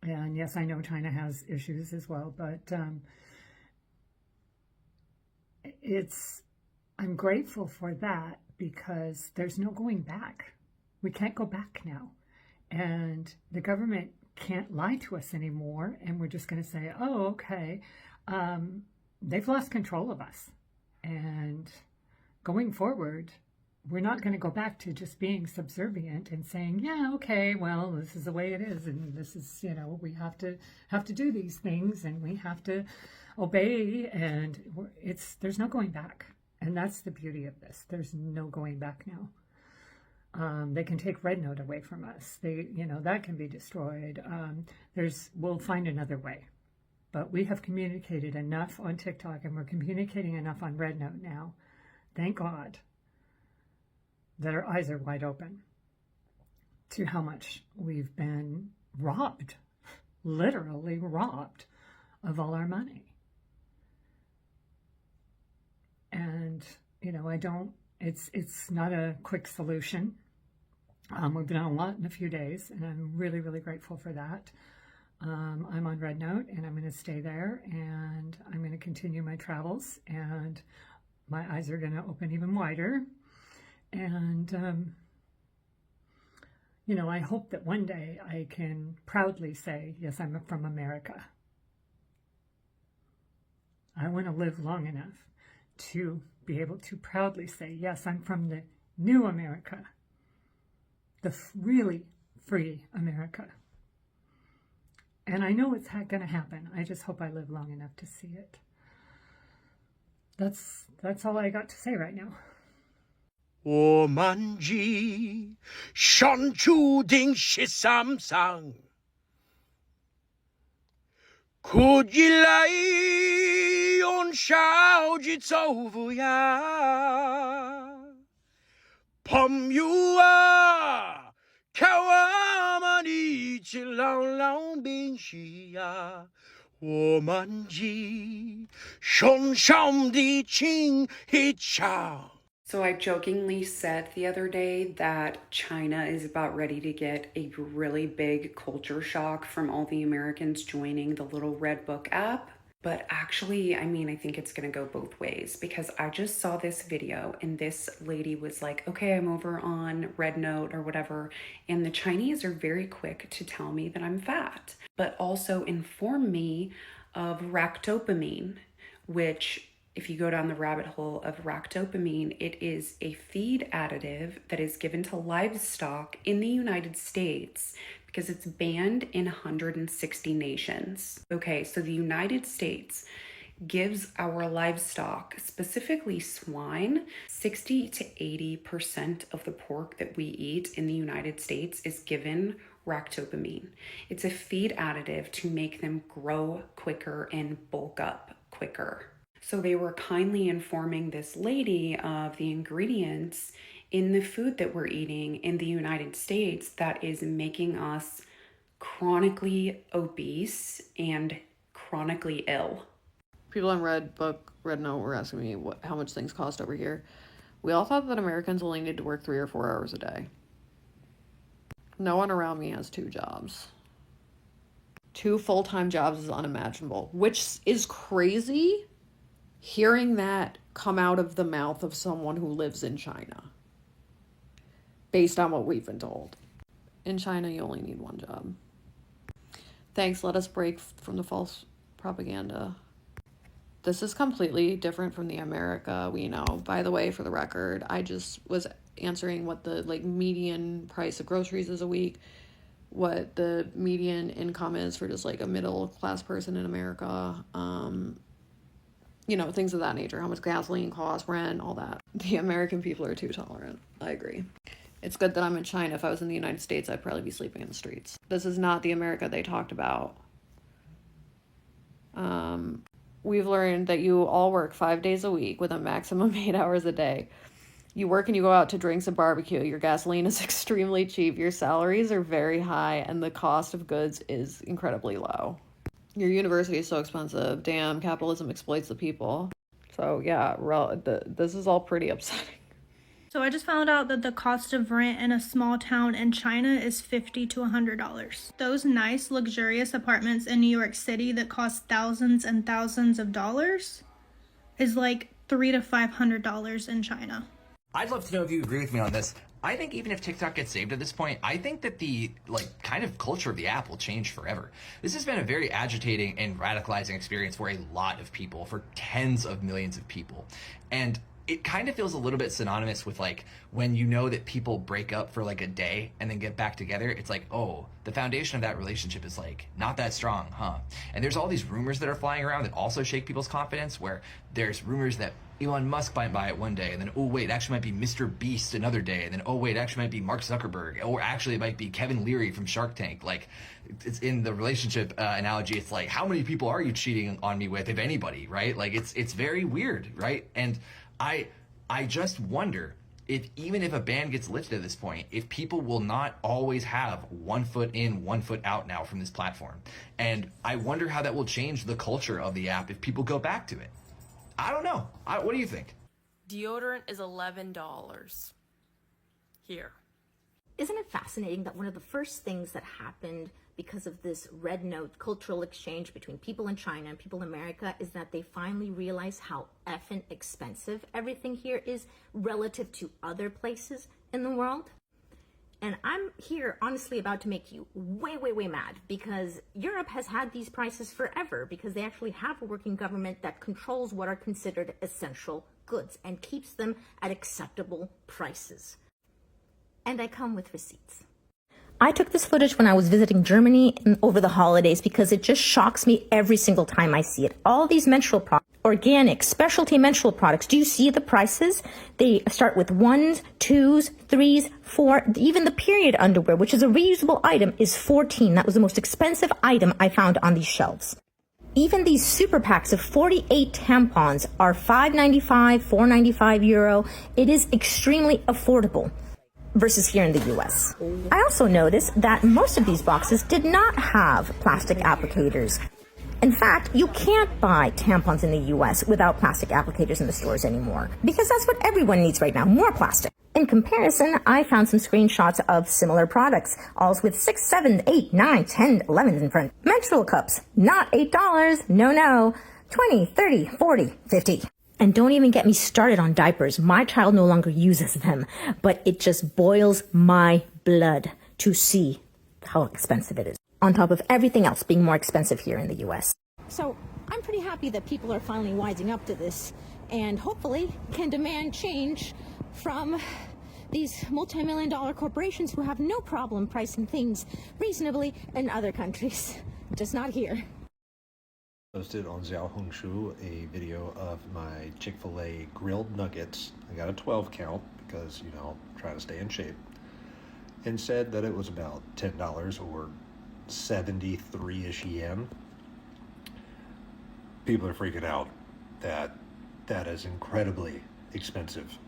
And yes, I know China has issues as well, but I'm grateful for that because there's no going back. We can't go back now. And the government can't lie to us anymore. And we're just going to say, oh, okay, they've lost control of us. And going forward, we're not going to go back to just being subservient and saying, yeah, okay, well, this is the way it is. And this is, we have to do these things and we have to obey. And there's no going back. And that's the beauty of this. There's no going back now. They can take Red Note away from us. That can be destroyed. We'll find another way. But we have communicated enough on TikTok, and we're communicating enough on Red Note now. Thank God that our eyes are wide open to how much we've been robbed, literally robbed of all our money. It's not a quick solution. We've done a lot in a few days, and I'm really, really grateful for that. I'm on Red Note, and I'm going to stay there, and I'm going to continue my travels, and my eyes are going to open even wider. And, I hope that one day I can proudly say, yes, I'm from America. I want to live long enough to be able to proudly say, yes, I'm from the new America, the really free America. And I know it's going to happen. I just hope I live long enough to see it. That's all I got to say right now. 我们已身注定是三上，可以来用手去走不呀，朋友啊，看我们一起朗朗并起呀。我们已身上的情一场。 So I jokingly said the other day that China is about ready to get a really big culture shock from all the Americans joining the little Red Book app. But actually, I think it's gonna go both ways, because I just saw this video and this lady was like, okay, I'm over on Red Note or whatever. And the Chinese are very quick to tell me that I'm fat, but also inform me of ractopamine, which if you go down the rabbit hole of ractopamine, it is a feed additive that is given to livestock in the United States because it's banned in 160 nations. Okay, so the United States gives our livestock, specifically swine, 60 to 80% of the pork that we eat in the United States is given ractopamine. It's a feed additive to make them grow quicker and bulk up quicker. So they were kindly informing this lady of the ingredients in the food that we're eating in the United States that is making us chronically obese and chronically ill. People on Red Note were asking me how much things cost over here. We all thought that Americans only need to work 3 or 4 hours a day. No one around me has 2 jobs. 2 full-time jobs is unimaginable, which is crazy. Hearing that come out of the mouth of someone who lives in China, based on what we've been told. In China, you only need 1 job. Thanks, let us break from the false propaganda. This is completely different from the America we know. By the way, for the record, I just was answering what the median price of groceries is a week, what the median income is for just a middle class person in America. Things of that nature, how much gasoline costs, rent, all that. The American people are too tolerant. I agree. It's good that I'm in China. If I was in the United States, I'd probably be sleeping in the streets. This is not the America they talked about. We've learned that you all work 5 days a week with a maximum 8 hours a day. You work and you go out to drinks and barbecue. Your gasoline is extremely cheap. Your salaries are very high, and the cost of goods is incredibly low. Your university is so expensive. Damn, capitalism exploits the people. So yeah, this is all pretty upsetting. So I just found out that the cost of rent in a small town in China is $50 to $100. Those nice, luxurious apartments in New York City that cost thousands and thousands of dollars is like $300 to $500 in China. I'd love to know if you agree with me on this. I think even if TikTok gets saved at this point, I think that the kind of culture of the app will change forever. This has been a very agitating and radicalizing experience for a lot of people, for tens of millions of people. And it kind of feels a little bit synonymous with when you know that people break up for a day and then get back together. It's oh, the foundation of that relationship is not that strong, huh? And there's all these rumors that are flying around that also shake people's confidence, where there's rumors that Elon Musk might buy it one day, and then, oh wait, it actually might be Mr. Beast another day, and then, oh wait, it actually might be Mark Zuckerberg, or actually it might be Kevin Leary from Shark Tank. It's in the relationship analogy, it's how many people are you cheating on me with, if anybody, right? It's very weird, right? And I just wonder if even if a ban gets lifted at this point, if people will not always have 1 foot in, 1 foot out now from this platform. And I wonder how that will change the culture of the app if people go back to it. I don't know. What do you think? Deodorant is $11 here. Isn't it fascinating that one of the first things that happened because of this red note cultural exchange between people in China and people in America is that they finally realized how effing expensive everything here is relative to other places in the world? And I'm here honestly about to make you way, way, way mad, because Europe has had these prices forever because they actually have a working government that controls what are considered essential goods and keeps them at acceptable prices. And I come with receipts. I took this footage when I was visiting Germany over the holidays because it just shocks me every single time I see it. All these menstrual products, organic, specialty menstrual products, do you see the prices? They start with 1s, 2s, 3s, 4, even the period underwear, which is a reusable item, is 14. That was the most expensive item I found on these shelves. Even these super packs of 48 tampons are €5.95, €4.95. It is extremely affordable versus here in the US. I also noticed that most of these boxes did not have plastic applicators. In fact, you can't buy tampons in the US without plastic applicators in the stores anymore, because that's what everyone needs right now, more plastic. In comparison, I found some screenshots of similar products, all with 6, 7, 8, 9, 10, 11 in front. Menstrual cups, not $8, no, 20, 30, 40, 50. And don't even get me started on diapers. My child no longer uses them, but it just boils my blood to see how expensive it is, on top of everything else being more expensive here in the US. So I'm pretty happy that people are finally wising up to this and hopefully can demand change from these multi-million-dollar corporations who have no problem pricing things reasonably in other countries, just not here. Posted on Xiaohongshu a video of my Chick-fil-A grilled nuggets. I got a 12 count because, you know, trying to stay in shape. And said that it was about $10 or 73-ish yen. People are freaking out that that is incredibly expensive.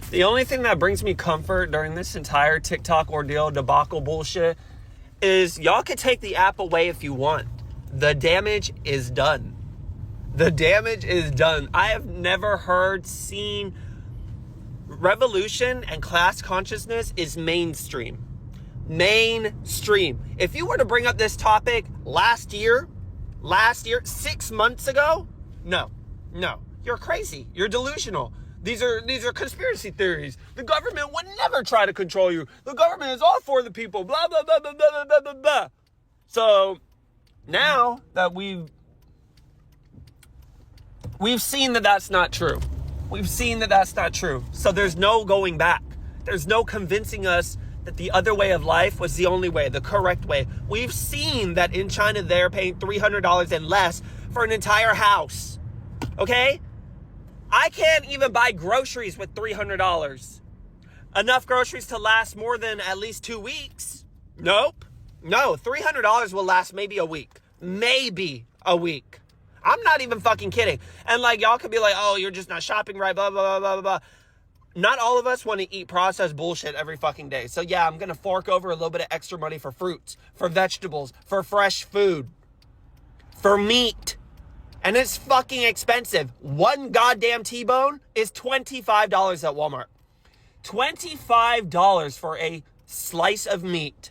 The only thing that brings me comfort during this entire TikTok ordeal debacle bullshit is y'all can take the app away if you want. The damage is done. The damage is done. I have never seen revolution and class consciousness is mainstream. Mainstream. If you were to bring up this topic last year, 6 months ago, no, you're crazy. You're delusional. These are conspiracy theories. The government would never try to control you. The government is all for the people. Blah, blah, blah, blah, blah, blah, blah, blah. So now that we've seen that that's not true. We've seen that that's not true. So there's no going back. There's no convincing us that the other way of life was the only way, the correct way. We've seen that in China they're paying $300 and less for an entire house. Okay? I can't even buy groceries with $300. Enough groceries to last more than at least 2 weeks. Nope. No, $300 will last maybe a week. Maybe a week. I'm not even fucking kidding. And like, y'all could be like, oh, you're just not shopping right, blah, blah, blah, blah, blah. Not all of us want to eat processed bullshit every fucking day. So yeah, I'm going to fork over a little bit of extra money for fruits, for vegetables, for fresh food, for meat. And it's fucking expensive. One goddamn T-bone is $25 at Walmart. $25 for a slice of meat.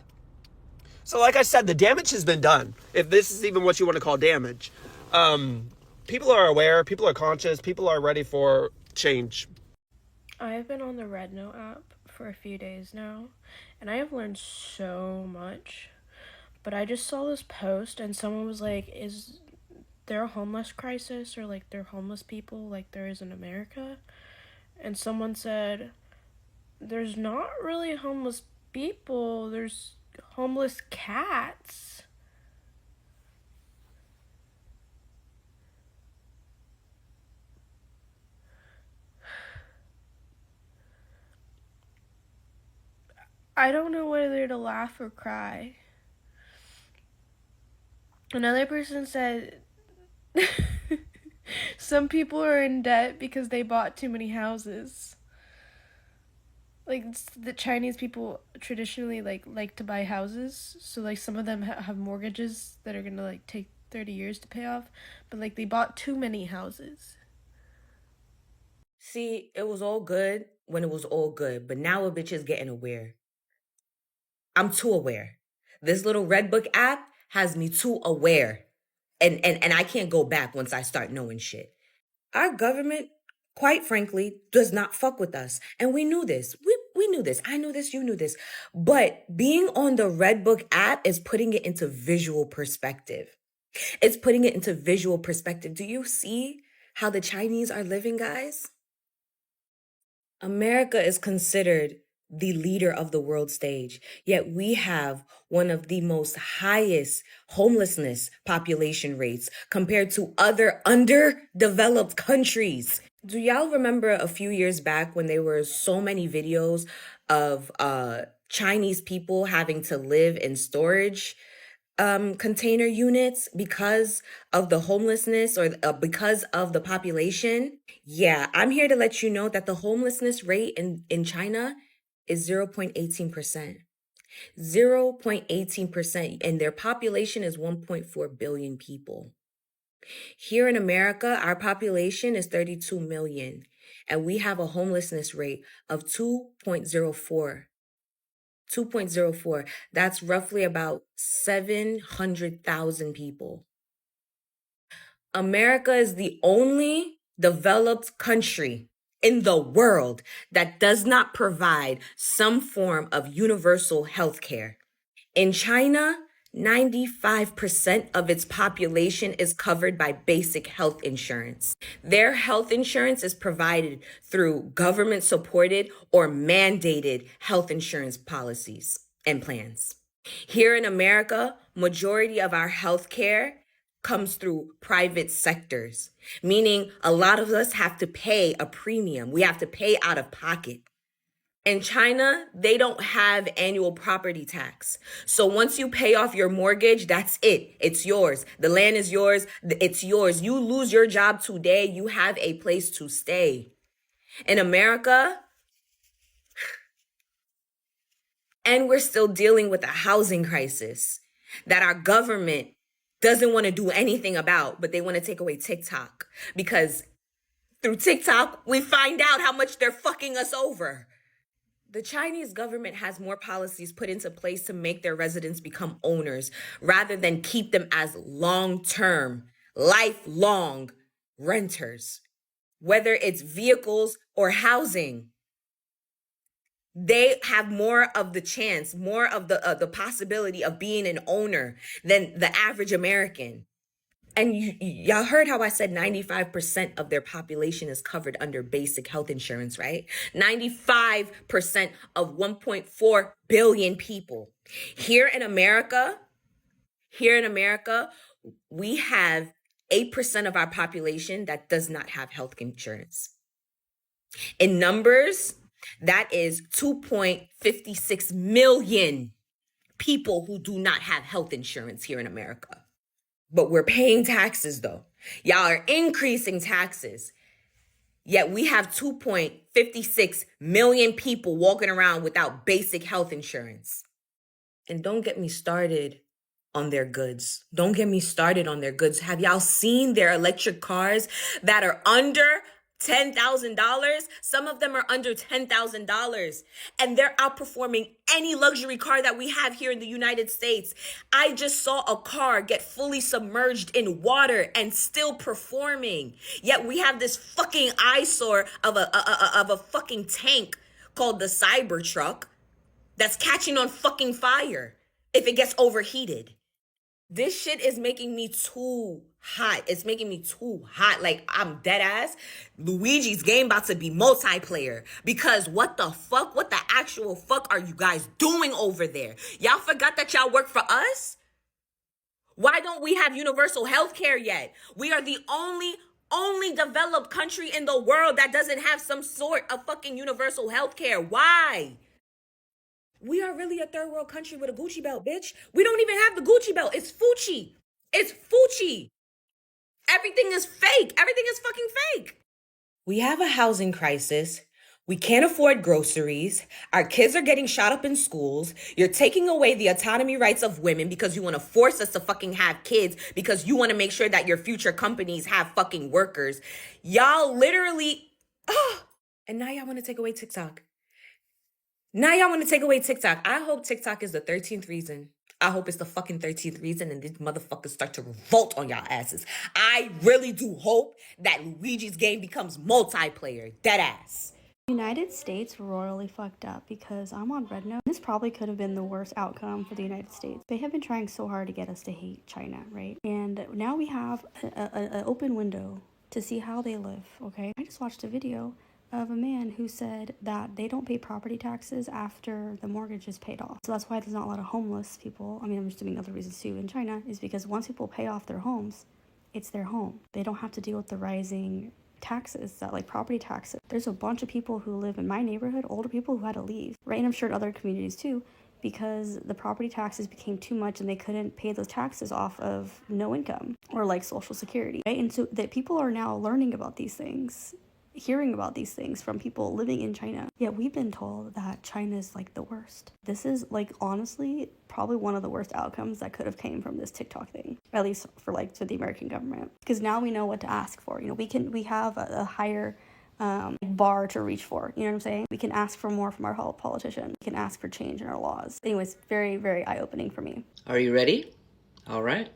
So like I said, the damage has been done. If this is even what you want to call damage. People are aware, people are conscious, people are ready for change. I have been on the Red Note app for a few days now, and I have learned so much. But I just saw this post, and someone was like, is there a homeless crisis, or like there are homeless people like there is in America? And someone said, there's not really homeless people, there's homeless cats. I don't know whether to laugh or cry. Another person said some people are in debt because they bought too many houses. Like, the Chinese people traditionally like to buy houses, so like some of them have mortgages that are gonna like take 30 years to pay off, but like they bought too many houses. See, it was all good when it was all good, but now a bitch is getting aware. I'm too aware. This little Red Book app has me too aware. And I can't go back once I start knowing shit. Our government, quite frankly, does not fuck with us. And we knew this. We knew this. I knew this. You knew this. But being on the Red Book app is putting it into visual perspective. It's putting it into visual perspective. Do you see how the Chinese are living, guys? America is considered the leader of the world stage, yet we have one of the most highest homelessness population rates compared to other underdeveloped countries. Do y'all remember a few years back when there were so many videos of Chinese people having to live in storage container units because of the homelessness or because of the population? Yeah, I'm here to let you know that the homelessness rate in China is 0.18%. 0.18%, and their population is 1.4 billion people. Here in America, our population is 32 million, and we have a homelessness rate of 2.04. 2.04. That's roughly about 700,000 people. America is the only developed country in the world that does not provide some form of universal health care. In China, 95% of its population is covered by basic health insurance. Their health insurance is provided through government-supported or mandated health insurance policies and plans. Here in America, majority of our health care comes through private sectors, meaning a lot of us have to pay a premium. We have to pay out of pocket. In China, they don't have annual property tax. So once you pay off your mortgage, that's it. It's yours. The land is yours. It's yours. You lose your job today, you have a place to stay. In America, and we're still dealing with a housing crisis that our government doesn't want to do anything about, but they want to take away TikTok because through TikTok, we find out how much they're fucking us over. The Chinese government has more policies put into place to make their residents become owners rather than keep them as long-term, lifelong renters, whether it's vehicles or housing. They have more of the chance, more of the possibility of being an owner than the average American. And y'all heard how I said 95% of their population is covered under basic health insurance, right? 95% of 1.4 billion people. Here in America, we have 8% of our population that does not have health insurance. In numbers, that is 2.56 million people who do not have health insurance here in America. But we're paying taxes though. Y'all are increasing taxes. Yet we have 2.56 million people walking around without basic health insurance. And don't get me started on their goods. Don't get me started on their goods. Have y'all seen their electric cars that are under $10,000? Some of them are under $10,000, and they're outperforming any luxury car that we have here in the United States. I just saw a car get fully submerged in water and still performing. Yet we have this fucking eyesore of a fucking tank called the Cybertruck that's catching on fucking fire if it gets overheated. This shit is making me too hot. It's making me too hot. Like, I'm dead ass. Luigi's game about to be multiplayer. Because what the fuck? What the actual fuck are you guys doing over there? Y'all forgot that y'all work for us? Why don't we have universal health care yet? We are the only developed country in the world that doesn't have some sort of fucking universal health care. Why? We are really a third world country with a Gucci belt, bitch. We don't even have the Gucci belt. It's Fucci. It's Fucci. Everything is fake. Everything is fucking fake. We have a housing crisis. We can't afford groceries. Our kids are getting shot up in schools. You're taking away the autonomy rights of women because you want to force us to fucking have kids because you want to make sure that your future companies have fucking workers. Y'all literally And now y'all want to take away TikTok. Now y'all want to take away TikTok. I hope TikTok is the 13th reason. I hope it's the fucking 13th reason and these motherfuckers start to revolt on y'all asses. I really do hope that Luigi's game becomes multiplayer. Dead ass. United States royally fucked up because I'm on Red Note. This probably could have been the worst outcome for the United States. They have been trying so hard to get us to hate China, right? And now we have an open window to see how they live, okay? I just watched a video of a man who said that they don't pay property taxes after the mortgage is paid off. So that's why there's not a lot of homeless people. I mean, I'm assuming other reasons too in China, is because once people pay off their homes, it's their home. They don't have to deal with the rising taxes, that like property taxes. There's a bunch of people who live in my neighborhood, older people who had to leave, right? And I'm sure in other communities too, because the property taxes became too much and they couldn't pay those taxes off of no income or like Social Security, right? And so that people are now learning about these things, hearing about these things from people living in China. Yet we've been told that China is like the worst. This is like honestly probably one of the worst outcomes that could have came from this TikTok thing, at least for like to the American government, because now we know what to ask for. You know, we have a higher bar to reach for. You know what I'm saying? We can ask for more from our politicians. We can ask for change in our laws. Anyways, very, very eye-opening for me. Are you ready? All right.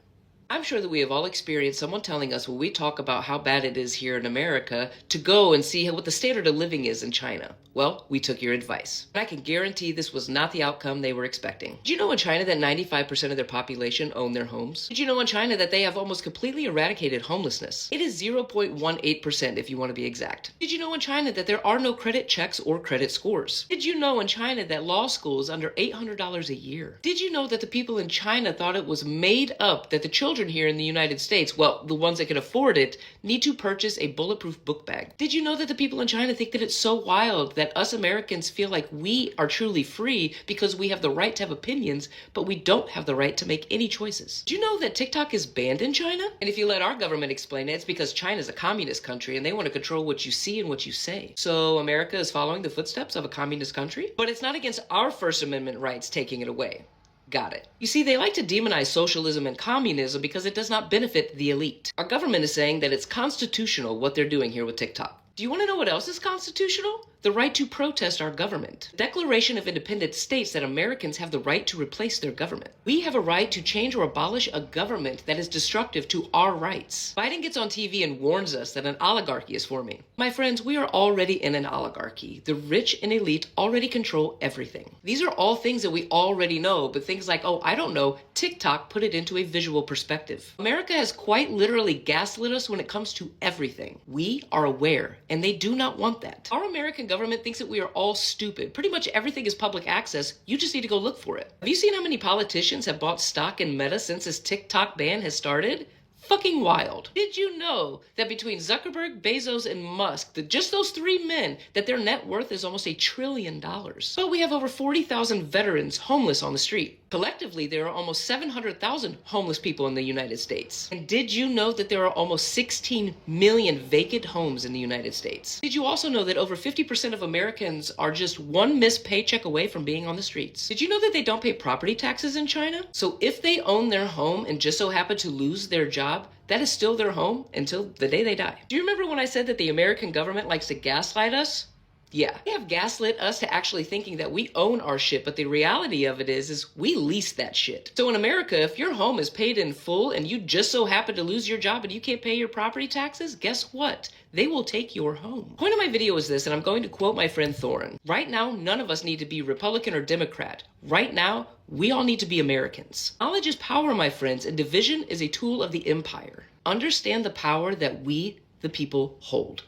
I'm sure that we have all experienced someone telling us when we talk about how bad it is here in America to go and see what the standard of living is in China. Well, we took your advice. And I can guarantee this was not the outcome they were expecting. Did you know in China that 95% of their population own their homes? Did you know in China that they have almost completely eradicated homelessness? It is 0.18% if you want to be exact. Did you know in China that there are no credit checks or credit scores? Did you know in China that law school is under $800 a year? Did you know that the people in China thought it was made up that the children here in the United States, well, the ones that can afford it, need to purchase a bulletproof book bag? Did you know that the people in China think that it's so wild that us Americans feel like we are truly free because we have the right to have opinions, but we don't have the right to make any choices? Do you know that TikTok is banned in China? And if you let our government explain it, it's because China's a communist country and they want to control what you see and what you say. So America is following the footsteps of a communist country? But it's not against our First Amendment rights taking it away. Got it. You see, they like to demonize socialism and communism because it does not benefit the elite. Our government is saying that it's constitutional what they're doing here with TikTok. Do you want to know what else is constitutional? The right to protest our government. The Declaration of Independence states that Americans have the right to replace their government. We have a right to change or abolish a government that is destructive to our rights. Biden gets on TV and warns us that an oligarchy is forming. My friends, we are already in an oligarchy. The rich and elite already control everything. These are all things that we already know, but things like, oh, I don't know, TikTok put it into a visual perspective. America has quite literally gaslit us when it comes to everything. We are aware, and they do not want that. Our American government thinks that we are all stupid. Pretty much everything is public access. You just need to go look for it. Have you seen how many politicians have bought stock in Meta since this TikTok ban has started? Fucking wild. Did you know that between Zuckerberg, Bezos, and Musk, that just those three men, that their net worth is almost $1 trillion? But we have over 40,000 veterans homeless on the street. Collectively, there are almost 700,000 homeless people in the United States. And did you know that there are almost 16 million vacant homes in the United States? Did you also know that over 50% of Americans are just one missed paycheck away from being on the streets? Did you know that they don't pay property taxes in China? So if they own their home and just so happen to lose their job, that is still their home until the day they die. Do you remember when I said that the American government likes to gaslight us? Yeah, they have gaslit us to actually thinking that we own our shit, but the reality of it is we lease that shit. So in America, if your home is paid in full and you just so happen to lose your job and you can't pay your property taxes, guess what? They will take your home. The point of my video is this, and I'm going to quote my friend Thorin. Right now, none of us need to be Republican or Democrat. Right now, we all need to be Americans. Knowledge is power, my friends, and division is a tool of the empire. Understand the power that we, the people, hold.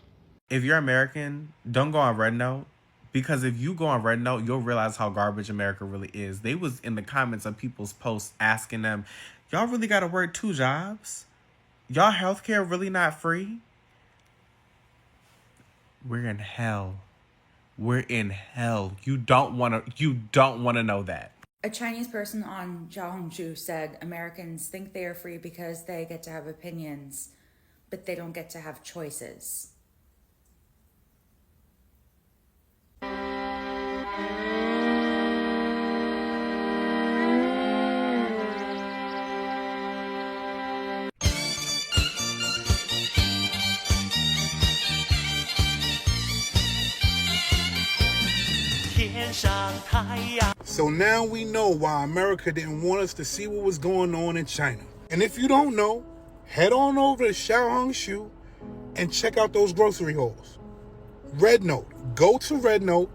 If you're American, don't go on Red Note, because if you go on Red Note, you'll realize how garbage America really is. They was in the comments of people's posts asking them, y'all really got to work 2 jobs? Y'all healthcare really not free? We're in hell. We're in hell. You don't want to know that. A Chinese person on Xiaohongshu said Americans think they are free because they get to have opinions, but they don't get to have choices. So now we know why America didn't want us to see what was going on in China. And if you don't know, head on over to Xiaohongshu and check out those grocery hauls. Red Note. Go to Red Note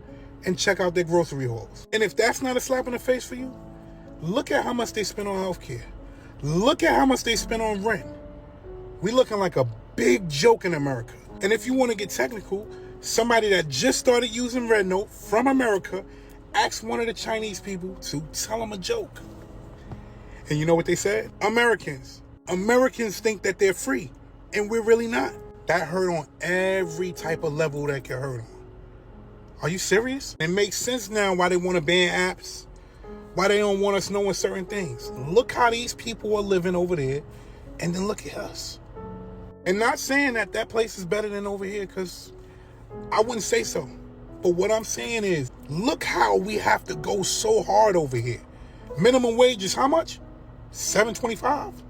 and check out their grocery hauls. And if that's not a slap in the face for you, look at how much they spend on healthcare. Look at how much they spend on rent. We looking like a big joke in America. And if you want to get technical, somebody that just started using Red Note from America asked one of the Chinese people to tell them a joke. And you know what they said? Americans think that they're free, and we're really not. That hurt on every type of level that can hurt on. Are you serious? It makes sense now why they want to ban apps, why they don't want us knowing certain things. Look how these people are living over there, and then look at us. And not saying that that place is better than over here, because I wouldn't say so. But what I'm saying is, look how we have to go so hard over here. Minimum wage is how much? $7.25.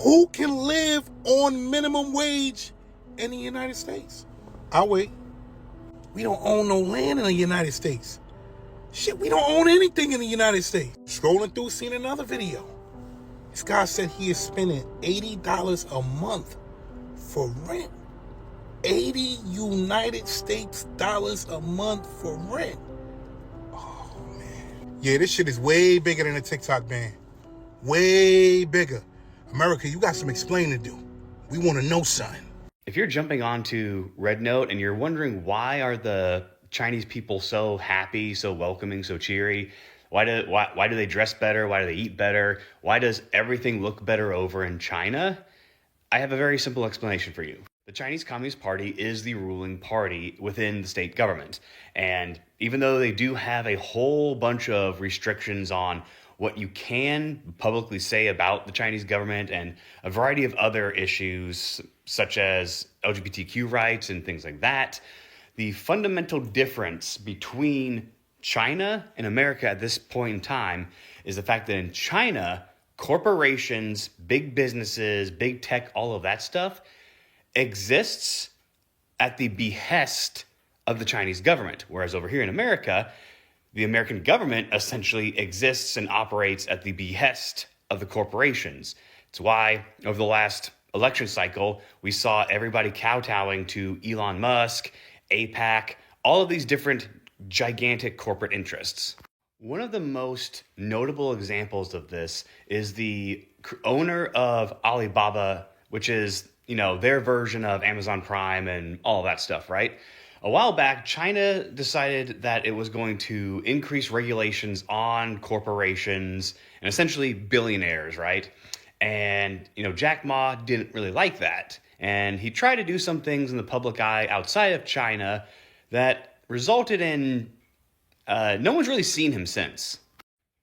Who can live on minimum wage in the United States? I'll wait. We don't own no land in the United States. Shit, we don't own anything in the United States. Scrolling through, seeing another video. This guy said he is spending $80 a month for rent. 80 United States dollars a month for rent. Oh, man. Yeah, this shit is way bigger than a TikTok ban. Way bigger. America, you got some explaining to do. We want to know, son. If you're jumping onto Red Note and you're wondering why are the Chinese people so happy, so welcoming, so cheery, why do they dress better? Why do they eat better? Why does everything look better over in China? I have a very simple explanation for you. The Chinese Communist Party is the ruling party within the state government. And even though they do have a whole bunch of restrictions on what you can publicly say about the Chinese government and a variety of other issues such as LGBTQ rights and things like that, the fundamental difference between China and America at this point in time is the fact that in China, corporations, big businesses, big tech, all of that stuff exists at the behest of the Chinese government. Whereas over here in America, the American government essentially exists and operates at the behest of the corporations. It's why over the last election cycle, we saw everybody kowtowing to Elon Musk, APAC, all of these different gigantic corporate interests. One of the most notable examples of this is the owner of Alibaba, which is, their version of Amazon Prime and all that stuff, right? A while back, China decided that it was going to increase regulations on corporations and essentially billionaires, right? And, Jack Ma didn't really like that. And he tried to do some things in the public eye outside of China that resulted in no one's really seen him since.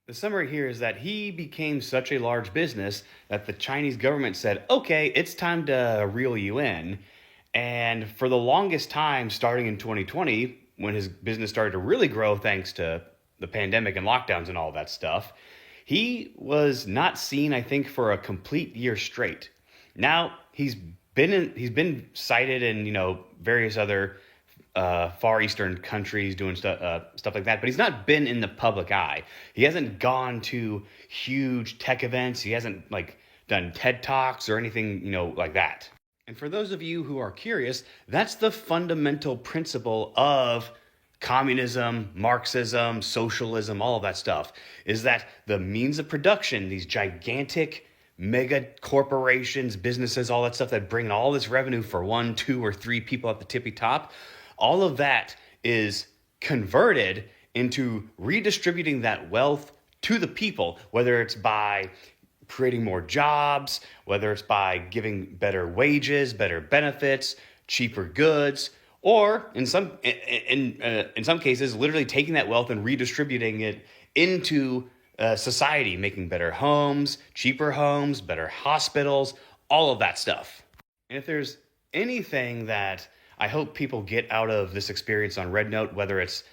The summary here is that he became such a large business that the Chinese government said, okay, it's time to reel you in. And for the longest time, starting in 2020, when his business started to really grow thanks to the pandemic and lockdowns and all that stuff, he was not seen, I think, for a complete year straight. Now he's been cited in various other Far Eastern countries doing stuff like that, but he's not been in the public eye. He hasn't gone to huge tech events. He hasn't done TED Talks or anything like that. And for those of you who are curious, that's the fundamental principle of communism, Marxism, socialism, all of that stuff, is that the means of production, these gigantic mega corporations, businesses, all that stuff that bring in all this revenue for 1, 2, or 3 people at the tippy top, all of that is converted into redistributing that wealth to the people, whether it's by creating more jobs, whether it's by giving better wages, better benefits, cheaper goods, or in some cases, literally taking that wealth and redistributing it into society, making better homes, cheaper homes, better hospitals, all of that stuff. And if there's anything that I hope people get out of this experience on Red Note, whether it's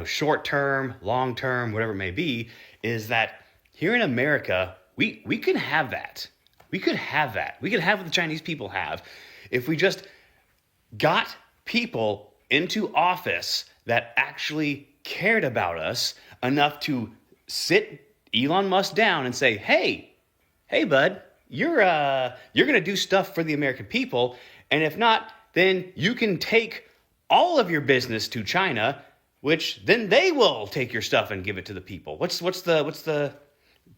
short term, long term, whatever it may be, is that here in America, we could have that. We could have that. We could have what the Chinese people have if we just got people into office that actually cared about us enough to sit Elon Musk down and say, hey, bud, you're going to do stuff for the American people. And if not, then you can take all of your business to China, which then they will take your stuff and give it to the people. What's the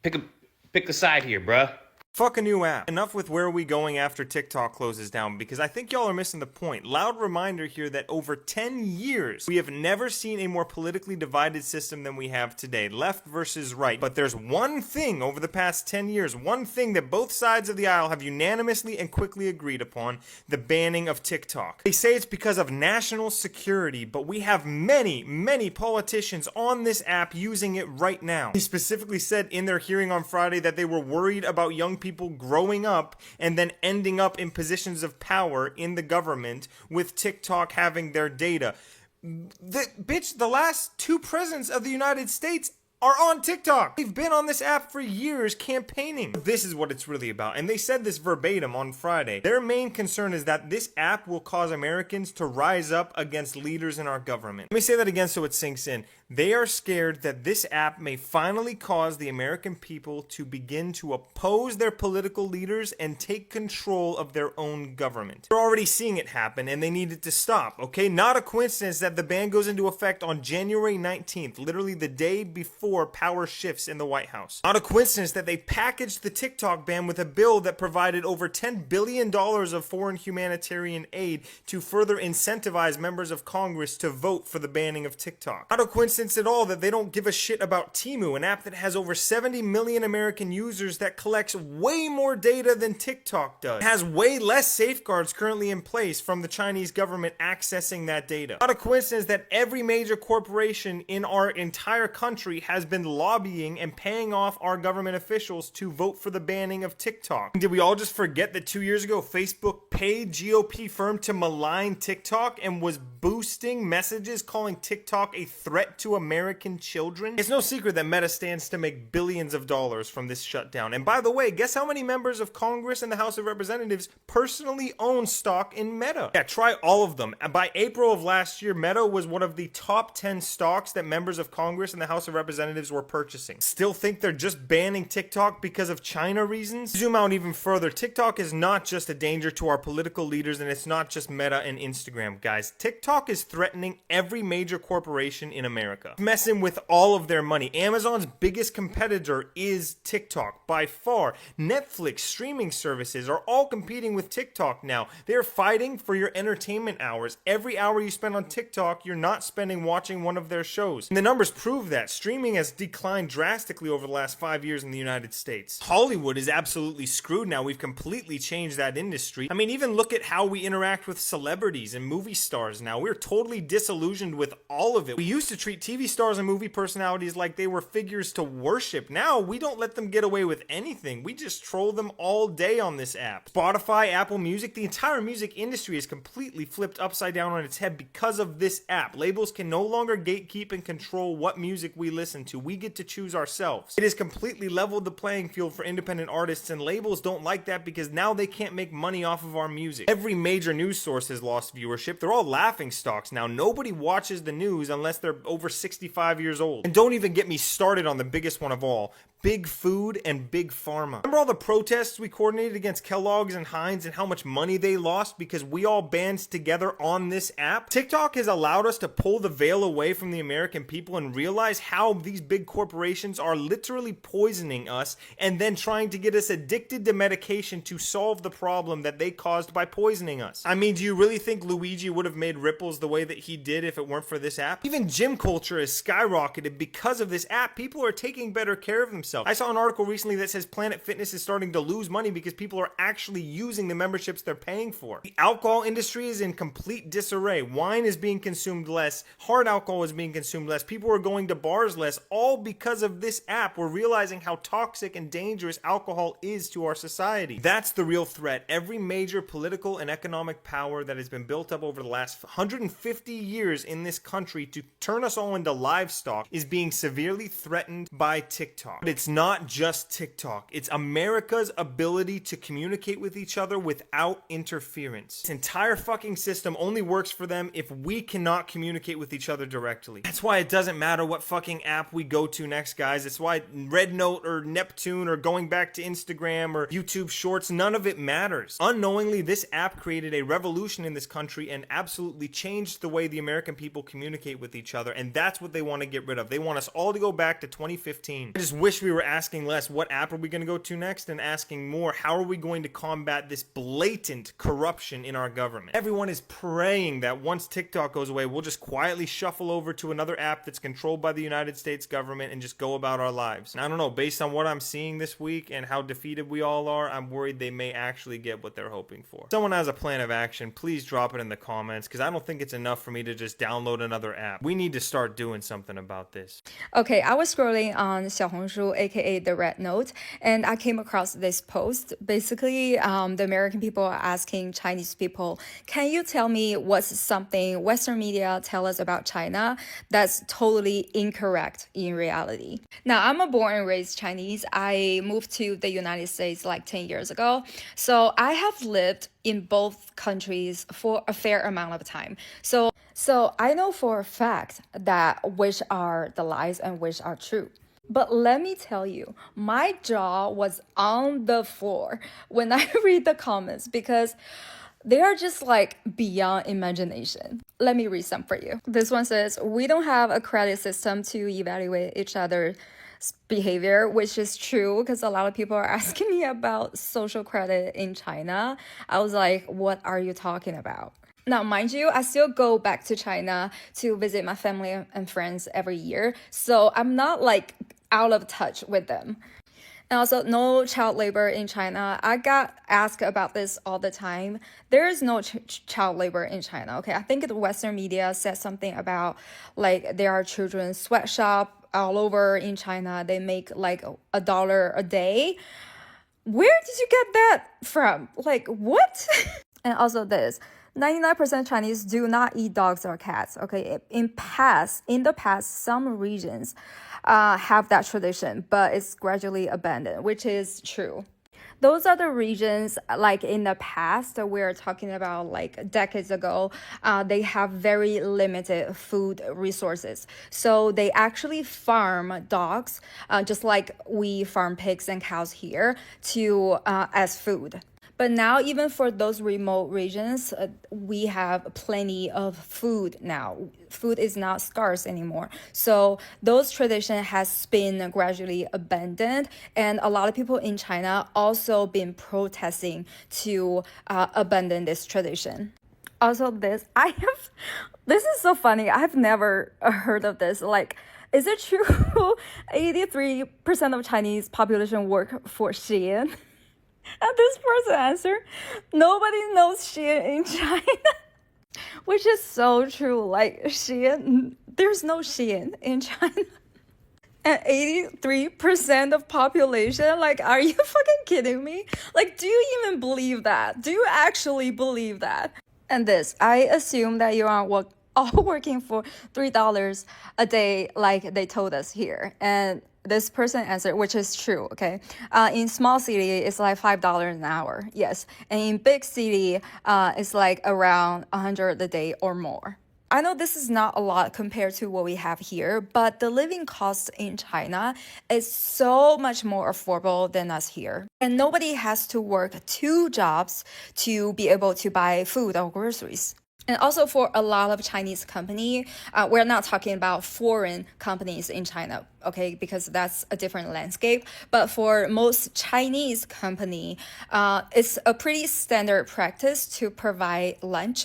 pick the side here, bruh? Fuck a new app. Enough with where are we going after TikTok closes down, because I think y'all are missing the point. Loud reminder here that over 10 years, we have never seen a more politically divided system than we have today. Left versus right. But there's one thing over the past 10 years, one thing that both sides of the aisle have unanimously and quickly agreed upon: the banning of TikTok. They say it's because of national security, but we have many politicians on this app using it right now. They specifically said in their hearing on Friday that they were worried about young people growing up and then ending up in positions of power in the government with TikTok having their data. The last 2 presidents of the United States are on TikTok. They've been on this app for years campaigning. This is what it's really about. And they said this verbatim on Friday. Their main concern is that this app will cause Americans to rise up against leaders in our government. Let me say that again so it sinks in. They are scared that this app may finally cause the American people to begin to oppose their political leaders and take control of their own government. They're already seeing it happen and they need it to stop, okay? Not a coincidence that the ban goes into effect on January 19th, literally the day before power shifts in the White House. Not a coincidence that they packaged the TikTok ban with a bill that provided over $10 billion of foreign humanitarian aid to further incentivize members of Congress to vote for the banning of TikTok. Not a coincidence at all that they don't give a shit about Temu, an app that has over 70 million American users that collects way more data than TikTok does. It has way less safeguards currently in place from the Chinese government accessing that data. Not a coincidence that every major corporation in our entire country has been lobbying and paying off our government officials to vote for the banning of TikTok. Did we all just forget that 2 years ago Facebook paid GOP firm to malign TikTok and was boosting messages calling TikTok a threat to American children? It's no secret that Meta stands to make billions of dollars from this shutdown. And by the way, guess how many members of Congress and the House of Representatives personally own stock in Meta? Yeah, try all of them. By April of last year, Meta was one of the top 10 stocks that members of Congress and the House of Representatives were purchasing. Still think they're just banning TikTok because of China reasons? Zoom out even further. TikTok is not just a danger to our political leaders, and it's not just Meta and Instagram, guys. TikTok is threatening every major corporation in America, messing with all of their money. Amazon's biggest competitor is TikTok by far. Netflix, streaming services are all competing with TikTok now. They're fighting for your entertainment hours. Every hour you spend on TikTok, you're not spending watching one of their shows. And the numbers prove that. Streaming has declined drastically over the last 5 years in the United States. Hollywood is absolutely screwed now. We've completely changed that industry. I mean, even look at how we interact with celebrities and movie stars now. We're totally disillusioned with all of it. We used to treat TV stars and movie personalities like they were figures to worship. Now we don't let them get away with anything. We just troll them all day on this app. Spotify, Apple Music, the entire music industry is completely flipped upside down on its head because of this app. Labels can no longer gatekeep and control what music we listen to. We get to choose ourselves. It has completely leveled the playing field for independent artists, and labels don't like that because now they can't make money off of our music. Every major news source has lost viewership. They're all laughing stocks now. Nobody watches the news unless they're over 65 years old. And don't even get me started on the biggest one of all: Big Food and Big Pharma. Remember all the protests we coordinated against Kellogg's and Heinz and how much money they lost because we all band together on this app? TikTok has allowed us to pull the veil away from the American people and realize how these big corporations are literally poisoning us and then trying to get us addicted to medication to solve the problem that they caused by poisoning us. I mean, do you really think Luigi would have made ripples the way that he did if it weren't for this app? Even gym culture has skyrocketed because of this app. People are taking better care of themselves. I saw an article recently that says Planet Fitness is starting to lose money because people are actually using the memberships they're paying for. The alcohol industry is in complete disarray. Wine is being consumed less. Hard alcohol is being consumed less. People are going to bars less, all because of this app. We're realizing how toxic and dangerous alcohol is to our society. That's the real threat. Every major political and economic power that has been built up over the last 150 years in this country to turn us all into livestock is being severely threatened by TikTok. But It's not just TikTok. It's America's ability to communicate with each other without interference. This entire fucking system only works for them if we cannot communicate with each other directly. That's why it doesn't matter what fucking app we go to next, guys. It's why Red Note or Neptune or going back to Instagram or YouTube Shorts, none of it matters. Unknowingly, this app created a revolution in this country and absolutely changed the way the American people communicate with each other, and that's what they want to get rid of. They want us all to go back to 2015. I just wish we were asking less, what app are we going to go to next, and asking more, how are we going to combat this blatant corruption in our government? Everyone is praying that once TikTok goes away, we'll just quietly shuffle over to another app that's controlled by the United States government and just go about our lives. And I don't know, based on what I'm seeing this week and how defeated we all are, I'm worried they may actually get what they're hoping for. If someone has a plan of action, please drop it in the comments, because I don't think it's enough for me to just download another app. We need to start doing something about this. Okay, I was scrolling on Xiaohongshu, aka the Red Note, and I came across this post. Basically, the American people are asking Chinese people, can you tell me what's something Western media tell us about China that's totally incorrect in reality? Now, I'm a born and raised Chinese. I moved to the United States like 10 years ago. So I have lived in both countries for a fair amount of time. So I know for a fact that which are the lies and which are true. But let me tell you, my jaw was on the floor when I read the comments because they are just like beyond imagination. Let me read some for you. This one says, we don't have a credit system to evaluate each other's behavior, which is true because a lot of people are asking me about social credit in China. I was like, what are you talking about? Now, mind you, I still go back to China to visit my family and friends every year. So I'm not like out of touch with them. And also, no child labor in China. I got asked about this all the time. There is no child labor in China, okay? I think the Western media said something about like there are children's sweatshop all over in China. They make like $1 a day. Where did you get that from? Like, what? And also this. 99% Chinese do not eat dogs or cats. Okay, in the past, some regions have that tradition, but it's gradually abandoned, which is true. Those are the regions, like in the past, we're talking about like decades ago, they have very limited food resources. So they actually farm dogs, just like we farm pigs and cows here, to as food. But now, even for those remote regions, we have plenty of food now. Food is not scarce anymore. So those tradition has been gradually abandoned. And a lot of people in China also been protesting to abandon this tradition. Also this is so funny. I've never heard of this. Like, is it true 83% of Chinese population work for Shein? And this person answered, nobody knows Shein in China. Which is so true. Like, Shein, there's no Shein in China. And 83% of population, like, are you fucking kidding me? Like, do you even believe that? Do you actually believe that? And this, I assume that you are all working for $3 a day like they told us here. And this person answered, which is true, okay? In small city, it's like $5 an hour, yes. And in big city, it's like around 100 a day or more. I know this is not a lot compared to what we have here, but the living cost in China is so much more affordable than us here. And nobody has to work 2 jobs to be able to buy food or groceries. And also for a lot of Chinese company, we're not talking about foreign companies in China, okay, because that's a different landscape. But for most Chinese company, it's a pretty standard practice to provide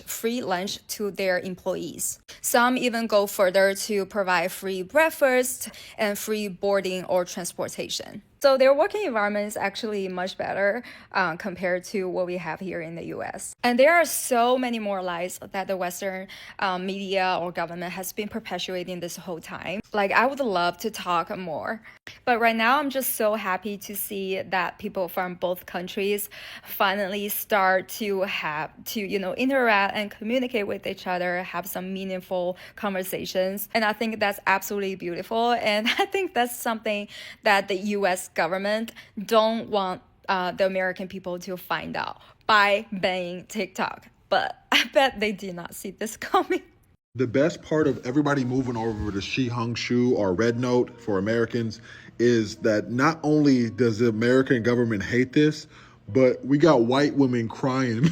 free lunch to their employees. Some even go further to provide free breakfast and free boarding or transportation. So their working environment is actually much better compared to what we have here in the US. And there are so many more lies that the Western media or government has been perpetuating this whole time. Like, I would love to talk more. But right now, I'm just so happy to see that people from both countries finally start to interact and communicate with each other, have some meaningful conversations. And I think that's absolutely beautiful. And I think that's something that the US government don't want the American people to find out by banning TikTok. But I bet they did not see this coming. The best part of everybody moving over to Xiaohongshu or Red Note for Americans is that not only does the American government hate this, but we got white women crying.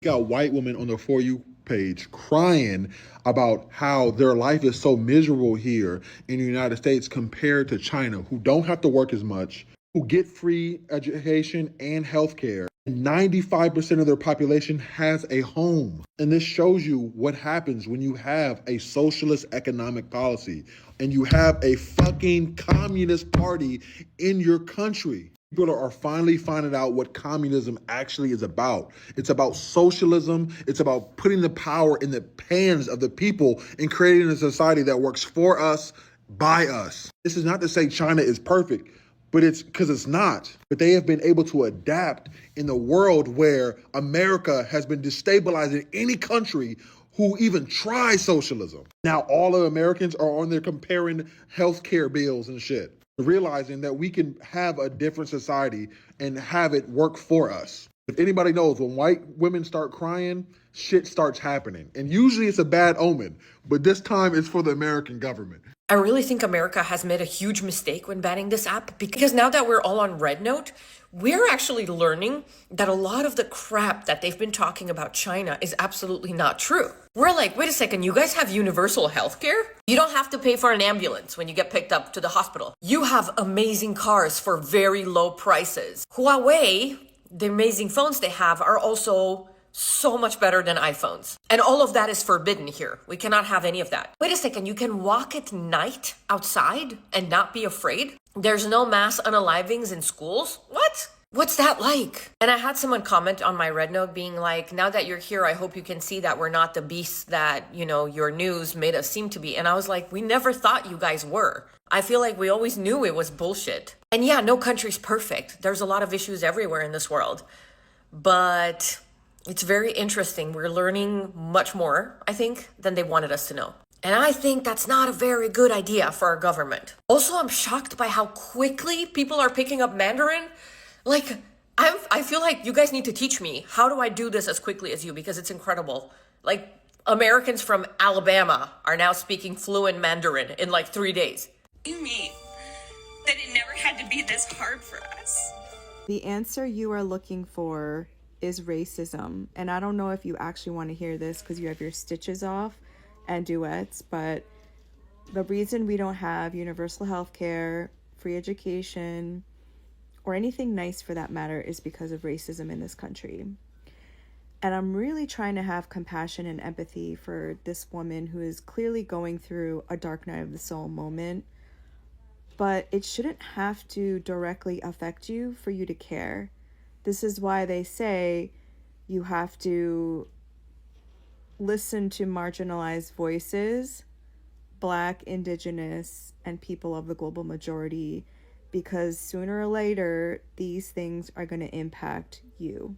We got white women on the For You page crying about how their life is so miserable here in the United States compared to China, who don't have to work as much, who get free education and healthcare. 95% of their population has a home. And this shows you what happens when you have a socialist economic policy and you have a fucking communist party in your country. People are finally finding out what communism actually is about. It's about socialism. It's about putting the power in the hands of the people and creating a society that works for us, by us. This is not to say China is perfect, but it's because it's not. But they have been able to adapt in the world where America has been destabilizing any country who even tries socialism. Now all of Americans are on there comparing healthcare bills and shit, realizing that we can have a different society and have it work for us. If anybody knows, when white women start crying, shit starts happening. And usually it's a bad omen, but this time it's for the American government. I really think America has made a huge mistake when banning this app, because now that we're all on Red Note, we're actually learning that a lot of the crap that they've been talking about China is absolutely not true. We're like, wait a second, you guys have universal healthcare? You don't have to pay for an ambulance when you get picked up to the hospital. You have amazing cars for very low prices. Huawei, the amazing phones they have, are also so much better than iPhones. And all of that is forbidden here. We cannot have any of that. Wait a second, you can walk at night outside and not be afraid? There's no mass unalivings in schools? What? What's that like? And I had someone comment on my Red Note being like, now that you're here, I hope you can see that we're not the beasts that, your news made us seem to be. And I was like, we never thought you guys were. I feel like we always knew it was bullshit. And yeah, no country's perfect. There's a lot of issues everywhere in this world. But it's very interesting. We're learning much more, I think, than they wanted us to know. And I think that's not a very good idea for our government. Also, I'm shocked by how quickly people are picking up Mandarin. Like, I feel like you guys need to teach me. How do I do this as quickly as you? Because it's incredible. Like, Americans from Alabama are now speaking fluent Mandarin in like 3 days. You mean that it never had to be this hard for us? The answer you are looking for is racism. And I don't know if you actually want to hear this because you have your stitches off and duets, but the reason we don't have universal health care, free education, or anything nice for that matter is because of racism in this country. And I'm really trying to have compassion and empathy for this woman who is clearly going through a dark night of the soul moment, but it shouldn't have to directly affect you for you to care. This is why they say you have to listen to marginalized voices, Black, Indigenous, and people of the global majority, because sooner or later, these things are going to impact you.